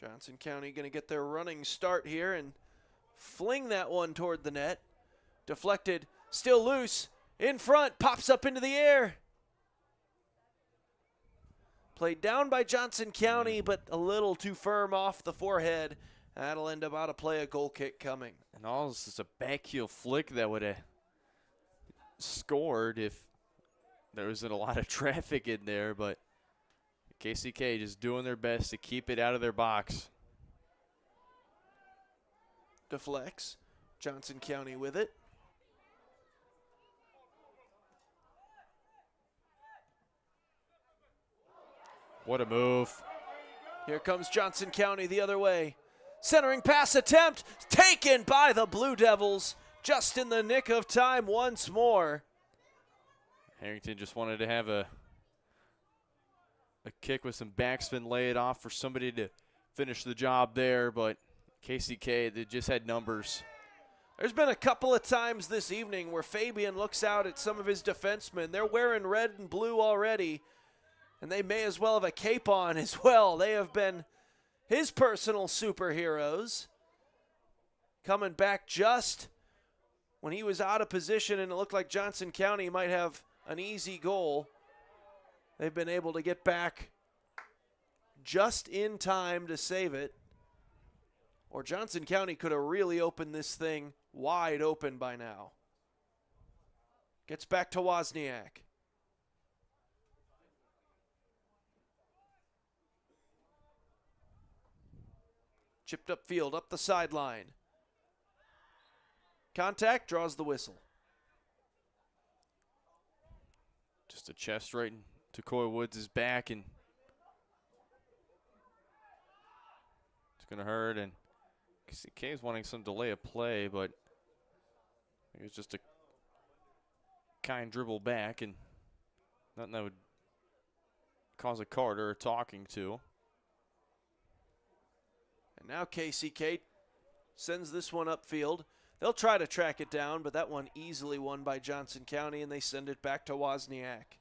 Johnson County going to get their running start here and fling that one toward the net. Deflected, still loose, in front, pops up into the air. Played down by Johnson County, but a little too firm off the forehead. That'll end up out of play, a goal kick coming. And all this is a backheel flick that would have scored if there wasn't a lot of traffic in there, but KCK just doing their best to keep it out of their box. Deflects. Johnson County with it. What a move. Here comes Johnson County the other way. Centering pass attempt taken by the Blue Devils just in the nick of time once more. Harrington just wanted to have a kick with some backspin, lay it off for somebody to finish the job there, but KCK, they just had numbers. There's been a couple of times this evening where Fabian looks out at some of his defensemen. They're wearing red and blue already, and they may as well have a cape on as well. They have been his personal superheroes. Coming back just when he was out of position and it looked like Johnson County might have an easy goal. They've been able to get back just in time to save it. Or Johnson County could have really opened this thing wide open by now. Gets back to Wozniak. Chipped up field, up the sideline. Contact, draws the whistle. Just a chest right into Coy Woods' back, and it's going to hurt. And KCK is wanting some delay of play, but I think it's just a kind dribble back and nothing that would cause a card or a talking to. And now KCK sends this one upfield. They'll try to track it down, but that one easily won by Johnson County, and they send it back to Wozniak.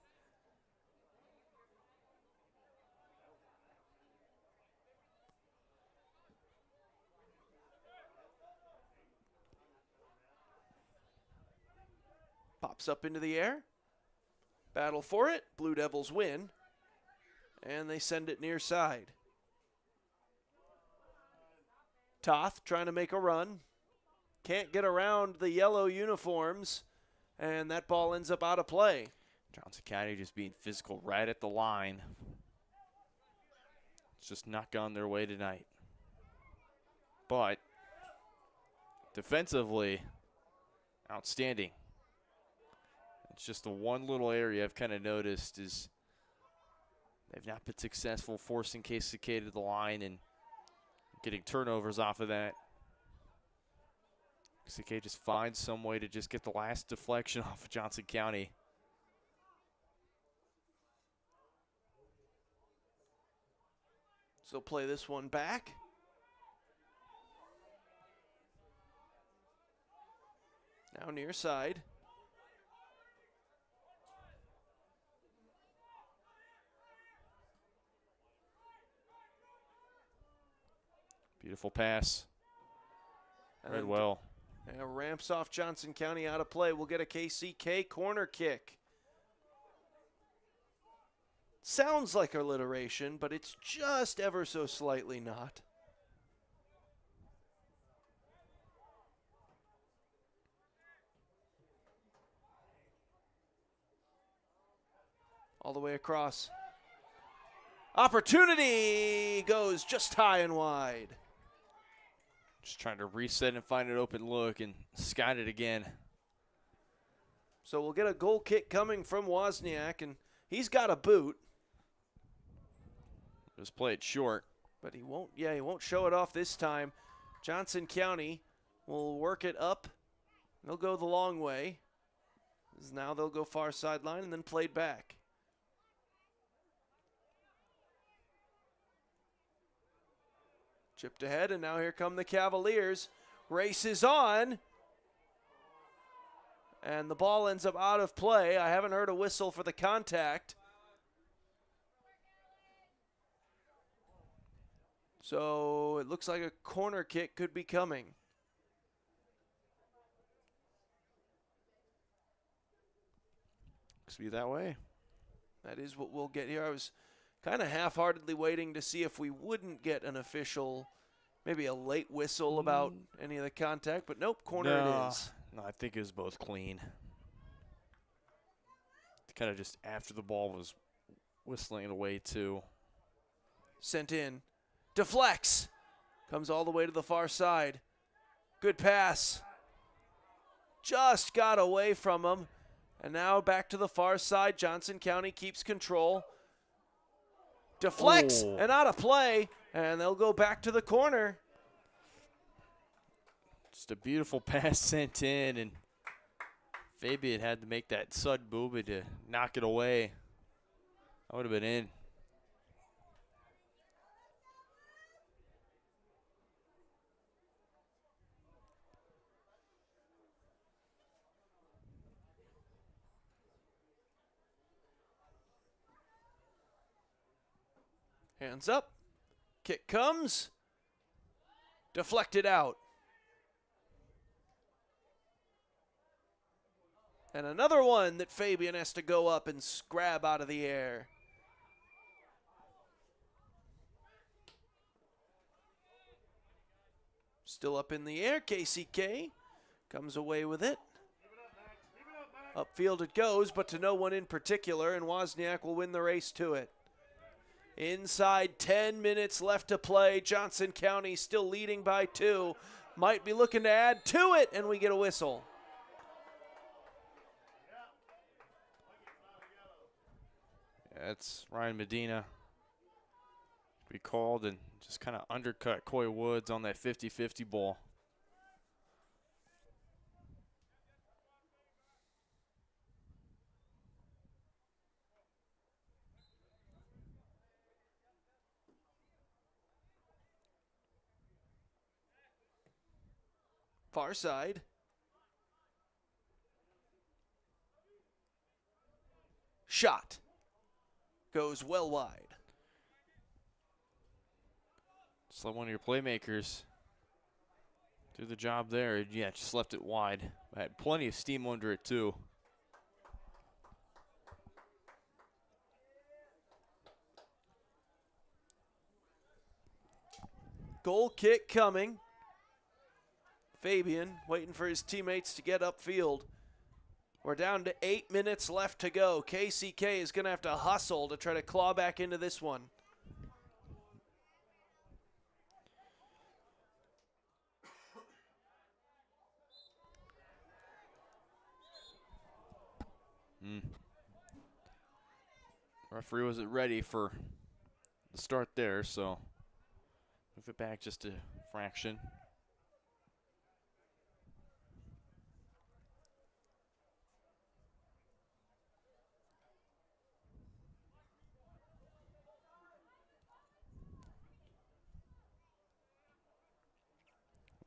Pops up into the air. Battle for it. Blue Devils win. And they send it near side. Toth trying to make a run. Can't get around the yellow uniforms. And that ball ends up out of play. Johnson County just being physical right at the line. It's just not gone their way tonight. But defensively, outstanding. It's just the one little area I've kind of noticed is they've not been successful forcing KCK to the line and getting turnovers off of that. KCK just finds some way to just get the last deflection off of Johnson County. So play this one back. Now near side. Beautiful pass. Read well. And ramps off Johnson County out of play. We'll get a KCK corner kick. Sounds like alliteration, but it's just ever so slightly not. All the way across. Opportunity goes just high and wide. Just trying to reset and find an open look and skied it again. So we'll get a goal kick coming from Wozniak, and he's got a boot. Just play it short. But he won't show it off this time. Johnson County will work it up. They'll go the long way. Now they'll go far sideline and then played back. Chipped ahead, and now here come the Cavaliers. Race is on. And the ball ends up out of play. I haven't heard a whistle for the contact. So it looks like a corner kick could be coming. Looks to be that way. That is what we'll get here. I was kind of half-heartedly waiting to see if we wouldn't get an official, maybe a late whistle about any of the contact, but nope, corner it is. No, I think it was both clean. Kind of just after the ball was whistling it away too. Sent in. Deflects. Comes all the way to the far side. Good pass. Just got away from him. And now back to the far side. Johnson County keeps control. Deflects and out of play. And they'll go back to the corner. Just a beautiful pass sent in, and Fabian had to make that sudden movement to knock it away. That would have been in. Hands up. Kick comes. Deflected out. And another one that Fabian has to go up and grab out of the air. Still up in the air. KCK comes away with it. Upfield it goes, but to no one in particular, and Wozniak will win the race to it. Inside 10 minutes left to play. Johnson County still leading by 2. Might be looking to add to it, and we get a whistle. That's Ryan Medina. We called and just kind of undercut Coy Woods on that 50-50 ball. Far side. Shot. Goes well wide. Just let one of your playmakers do the job there. Yeah, just left it wide. I had plenty of steam under it, too. Goal kick coming. Fabian waiting for his teammates to get upfield. We're down to 8 minutes left to go. KCK is going to have to hustle to try to claw back into this one. Referee wasn't ready for the start there, so move it back just a fraction.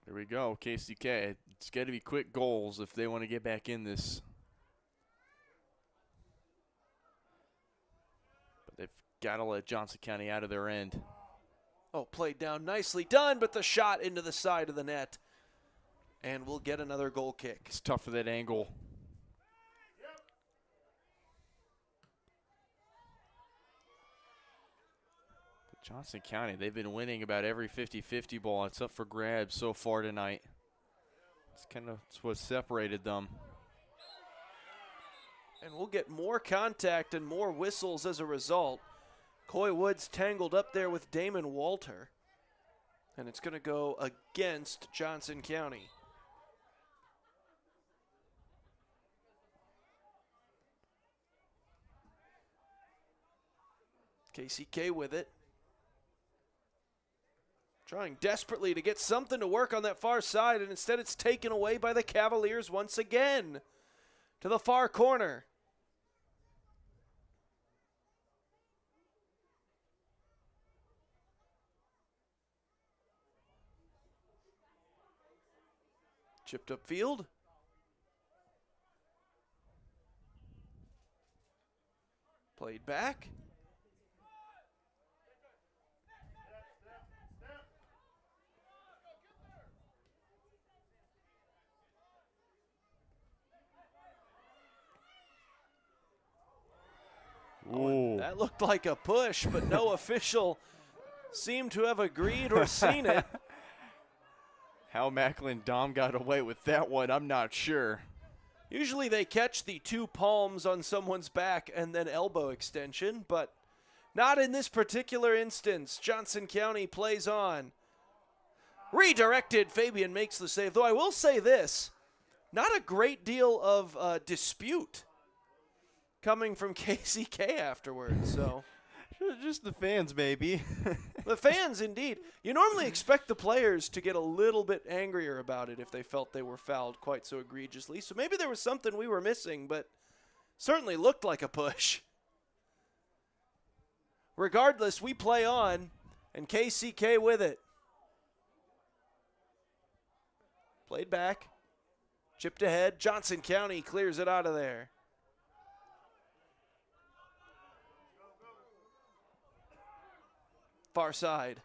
There we go, KCK. It's got to be quick goals if they want to get back in this. But they've got to let Johnson County out of their end. Oh, played down, nicely done, but the shot into the side of the net. And we'll get another goal kick. It's tough for that angle. Johnson County, they've been winning about every 50-50 ball. It's up for grabs so far tonight. It's kind of what separated them. And we'll get more contact and more whistles as a result. Coy Woods tangled up there with Damon Walter. And it's going to go against Johnson County. KCK with it. Trying desperately to get something to work on that far side, and instead it's taken away by the Cavaliers once again. To the far corner. Chipped upfield. Played back. Ooh. That looked like a push, but no official seemed to have agreed or seen it. How Macklin Dom got away with that one, I'm not sure. Usually they catch the two palms on someone's back and then elbow extension, but not in this particular instance. Johnson County plays on. Redirected, Fabian makes the save. Though I will say this, not a great deal of dispute coming from KCK afterwards, so. Just the fans, maybe. The fans, indeed. You normally expect the players to get a little bit angrier about it if they felt they were fouled quite so egregiously. So maybe there was something we were missing, but certainly looked like a push. Regardless, we play on, and KCK with it. Played back. Chipped ahead. Johnson County clears it out of there. far side.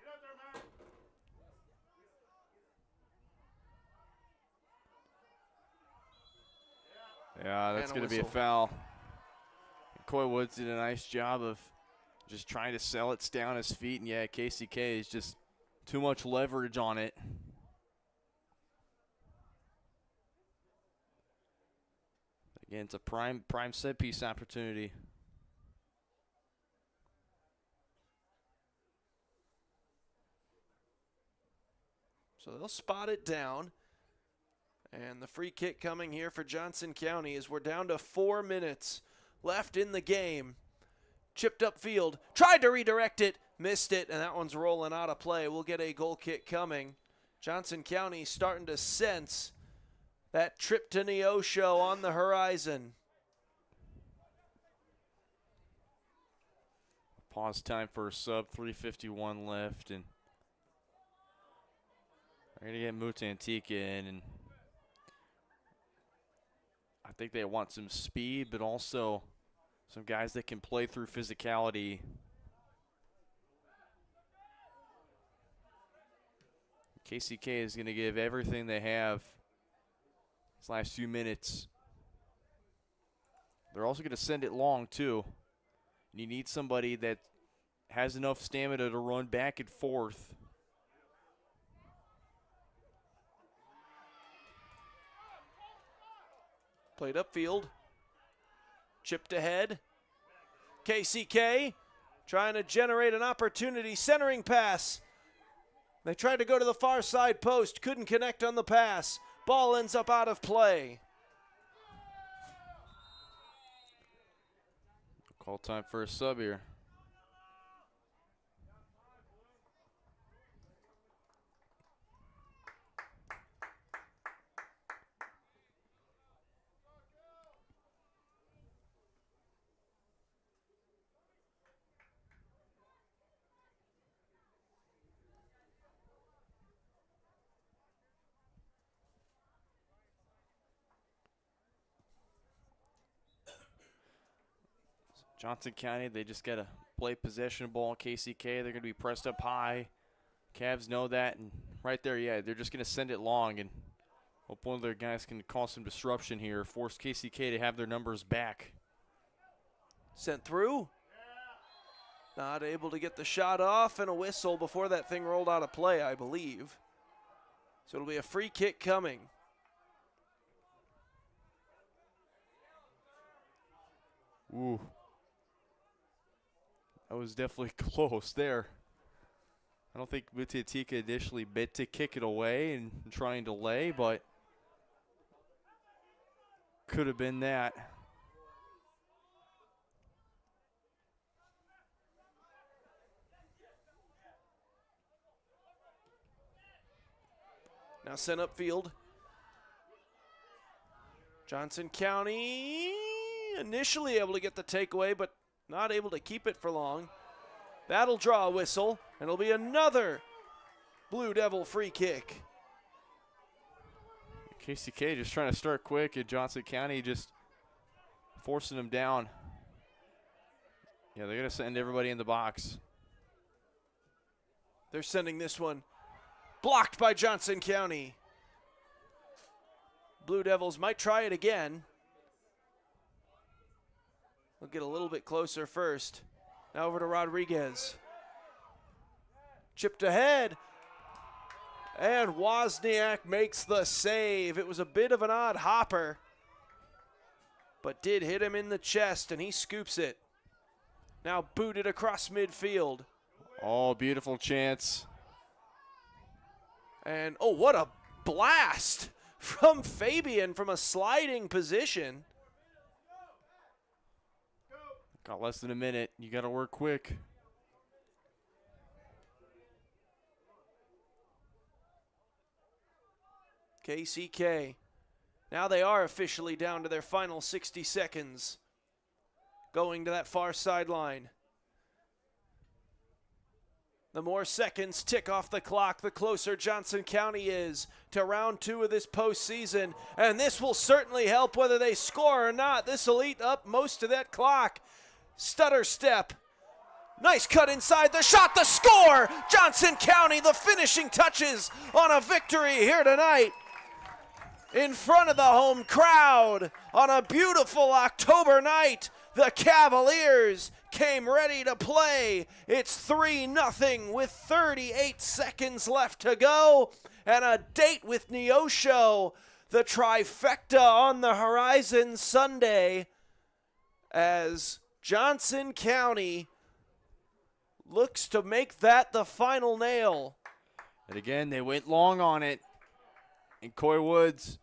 Yeah, that's And a going to be a whistle. foul. Coy Woods did a nice job of just trying to sell it down his feet, and yeah, KCK is just too much leverage on it. Again, it's a prime set piece opportunity. So they'll spot it down. And the free kick coming here for Johnson County as we're down to 4 minutes left in the game. Chipped upfield, tried to redirect it, missed it, and that one's rolling out of play. We'll get a goal kick coming. Johnson County starting to sense that trip to Neosho on the horizon. Pause time for a sub, 3:51 left, and they're going to get Mutantika in, and I think they want some speed, but also some guys that can play through physicality. KCK is going to give everything they have these last few minutes. They're also going to send it long, too. You need somebody that has enough stamina to run back and forth. Played upfield. Chipped ahead. KCK trying to generate an opportunity. Centering pass. They tried to go to the far side post. Couldn't connect on the pass. Ball ends up out of play. Call time for a sub here. Johnson County, they just got to play possession ball. KCK, they're going to be pressed up high. Cavs know that, and right there, yeah, they're just going to send it long and hope one of their guys can cause some disruption here, force KCK to have their numbers back. Sent through. Not able to get the shot off, and a whistle before that thing rolled out of play, I believe. So it'll be a free kick coming. Ooh. That was definitely close there. I don't think Mutantika initially meant to kick it away and try and delay, but could have been that. Now sent upfield. Johnson County initially able to get the takeaway, but not able to keep it for long. That'll draw a whistle, and it'll be another Blue Devil free kick. KCK just trying to start quick, and Johnson County just forcing them down. Yeah, they're going to send everybody in the box. They're sending this one. Blocked by Johnson County. Blue Devils might try it again. We'll get a little bit closer first. Now over to Rodriguez. Chipped ahead. And Wozniak makes the save. It was a bit of an odd hopper, but did hit him in the chest, and he scoops it. Now booted across midfield. Oh, beautiful chance. And, oh, what a blast from Fabian from a sliding position. Got less than a minute. You got to work quick. KCK. Now they are officially down to their final 60 seconds. Going to that far sideline. The more seconds tick off the clock, the closer Johnson County is to round 2 of this postseason. And this will certainly help whether they score or not. This will eat up most of that clock. Stutter step. Nice cut inside, the shot, the score! Johnson County, the finishing touches on a victory here tonight in front of the home crowd on a beautiful October night. The Cavaliers came ready to play. It's 3-0 with 38 seconds left to go, and a date with Neosho. The trifecta on the horizon Sunday as Johnson County looks to make that the final nail. And again, they went long on it. And Coy Woods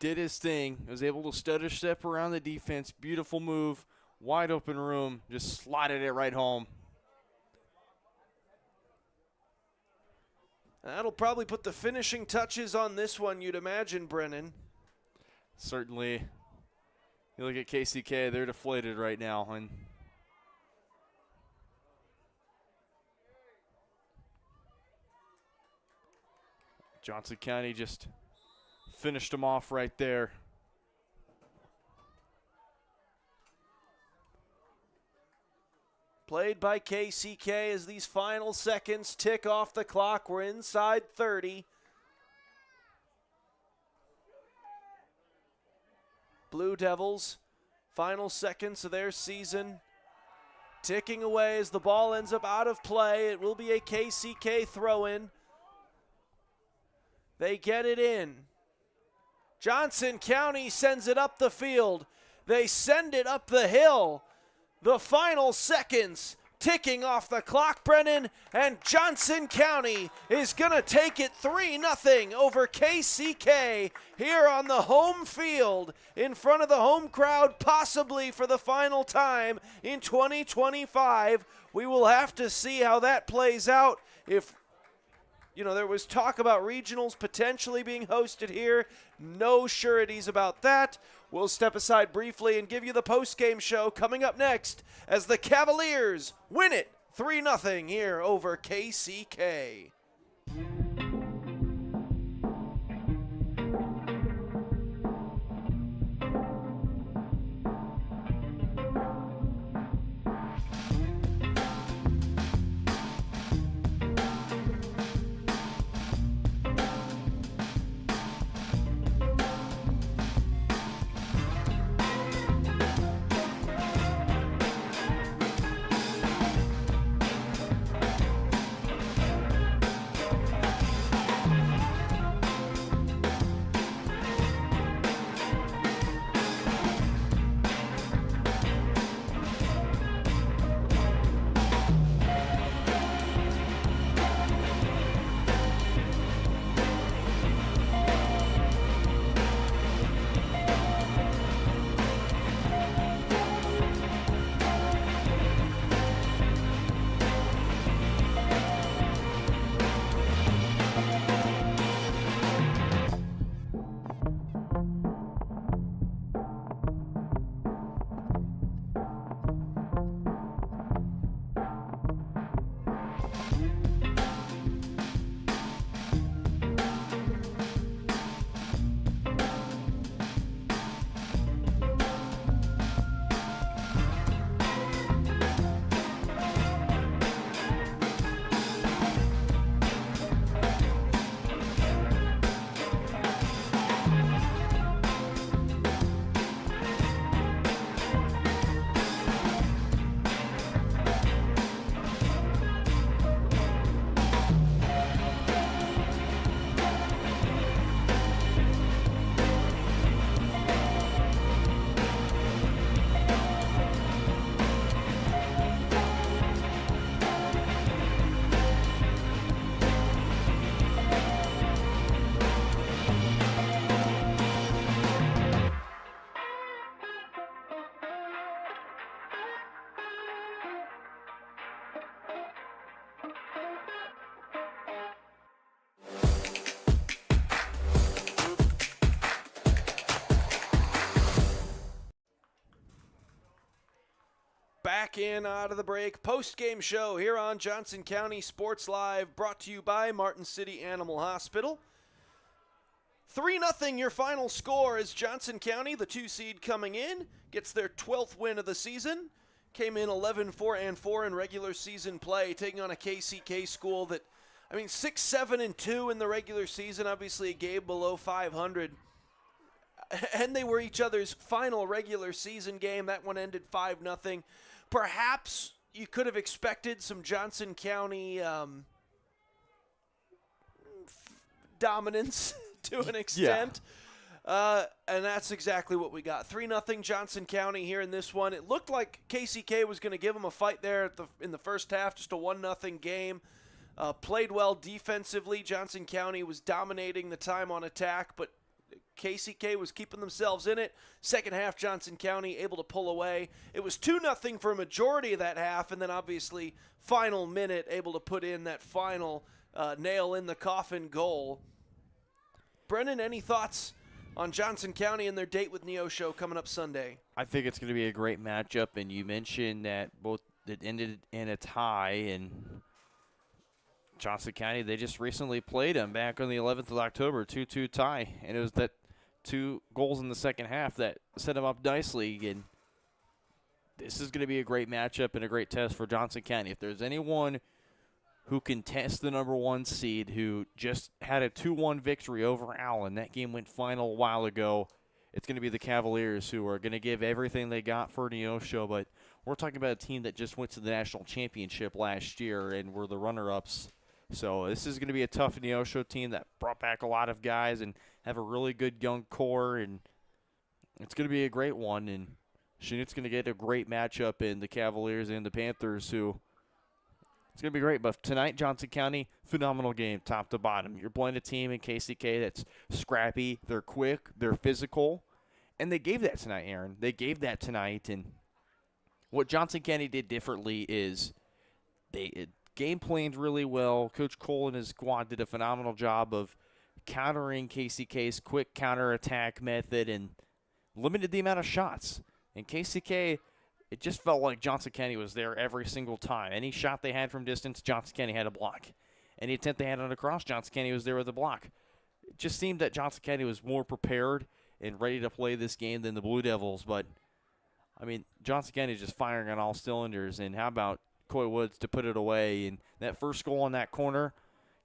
did his thing. Was able to stutter step around the defense. Beautiful move. Wide open room. Just slotted it right home. That'll probably put the finishing touches on this one, you'd imagine, Brennan. Certainly. You look at KCK, they're deflated right now. And Johnson County just finished them off right there. Played by KCK as these final seconds tick off the clock. We're inside 30. Blue Devils, final seconds of their season, ticking away as the ball ends up out of play. It will be a KCK throw-in. They get it in. Johnson County sends it up the field. They send it up the hill. The final seconds ticking off the clock, Brennan, and Johnson County is going to take it 3-0 over KCK here on the home field in front of the home crowd, possibly for the final time in 2025. We will have to see how that plays out. If there was talk about regionals potentially being hosted here. No sureties about that. We'll step aside briefly and give you the post-game show coming up next as the Cavaliers win it 3-0 here over KCK. Back in out of the break, post-game show here on Johnson County Sports Live, brought to you by Martin City Animal Hospital. 3-0 your final score as Johnson County, the 2 seed coming in, gets their 12th win of the season. came in 11-4-4 in regular season play, taking on a KCK school that, 6-7-2 in the regular season, obviously a game below 500. And they were each other's final regular season game. That one ended 5-0. Perhaps you could have expected some Johnson County dominance to an extent. And that's exactly what we got. 3-0 Johnson County here in this one. It looked like KCK was going to give them a fight there in the first half, just a 1-0 game. Played well defensively. Johnson County was dominating the time on attack, but KCK was keeping themselves in it. Second half, Johnson County able to pull away. It was 2-0 for a majority of that half, and then obviously final minute able to put in that final nail in the coffin goal. Brennan, any thoughts on Johnson County and their date with Neosho coming up Sunday? I think it's going to be a great matchup, and you mentioned that it ended in a tie, and Johnson County, they just recently played them back on the 11th of October, 2-2 tie, and it was that 2 goals in the second half that set them up nicely, and this is going to be a great matchup and a great test for Johnson County. If there's anyone who can test the number 1 seed, who just had a 2-1 victory over Allen, that game went final a while ago, it's going to be the Cavaliers, who are going to give everything they got for Neosho, but we're talking about a team that just went to the national championship last year and were the runner-ups. So this is going to be a tough Neosho team that brought back a lot of guys and have a really good young core, and it's going to be a great one. And Chanut's going to get a great matchup in the Cavaliers and the Panthers, who it's going to be great. But tonight, Johnson County, phenomenal game, top to bottom. You're playing a team in KCK that's scrappy, they're quick, they're physical, and they gave that tonight, Aaron. They gave that tonight, and what Johnson County did differently is they game planned really well. Coach Cole and his squad did a phenomenal job of countering KCK's quick counterattack method and limited the amount of shots. And KCK, it just felt like Johnson County was there every single time. Any shot they had from distance, Johnson County had a block. Any attempt they had on a cross, Johnson County was there with a block. It just seemed that Johnson County was more prepared and ready to play this game than the Blue Devils. But, Johnson County is just firing on all cylinders. And how about Coy Woods to put it away, and that first goal on that corner,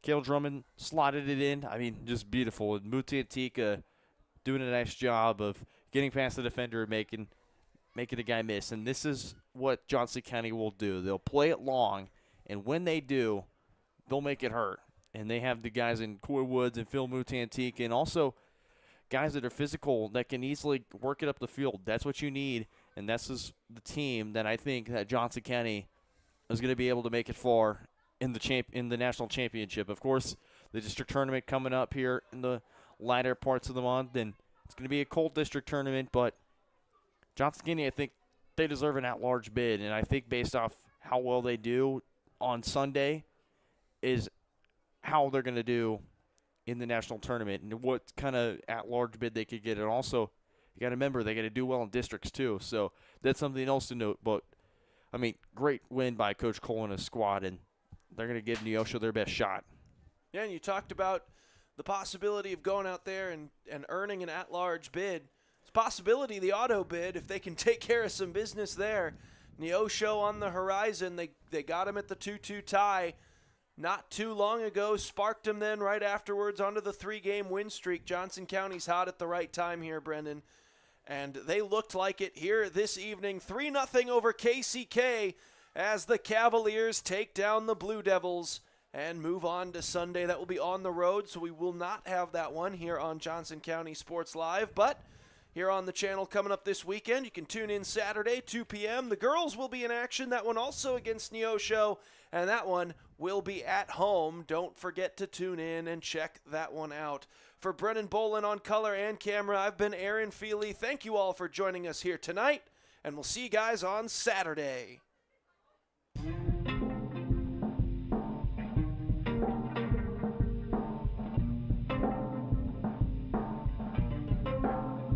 Cale Drummond slotted it in. Just beautiful. And Mutantika doing a nice job of getting past the defender and making the guy miss. And this is what Johnson County will do. They'll play it long, and when they do, they'll make it hurt. And they have the guys in Coy Woods and Phil Mutantika, and also guys that are physical that can easily work it up the field. That's what you need, and this is the team that I think that Johnson County is going to be able to make it far in the national championship. Of course, the district tournament coming up here in the latter parts of the month, and it's going to be a cold district tournament, but Johnson County, I think they deserve an at-large bid, and I think based off how well they do on Sunday is how they're going to do in the national tournament and what kind of at-large bid they could get. And also, you got to remember, they got to do well in districts too, so that's something else to note. But great win by Coach Cole and his squad, and they're going to give Neosho their best shot. Yeah, and you talked about the possibility of going out there and earning an at-large bid. It's a possibility, the auto bid, if they can take care of some business there. Neosho on the horizon. They got him at the 2-2 tie not too long ago, sparked him then right afterwards onto the 3-game win streak. Johnson County's hot at the right time here, Brendan. And they looked like it here this evening. 3-0 over KCK as the Cavaliers take down the Blue Devils and move on to Sunday. That will be on the road, so we will not have that one here on Johnson County Sports Live. But here on the channel coming up this weekend, you can tune in Saturday, 2 p.m. The girls will be in action. That one also against Neosho, and that one will be at home. Don't forget to tune in and check that one out. For Brennan Bolin on color and camera, I've been Aaron Feely. Thank you all for joining us here tonight, and we'll see you guys on Saturday.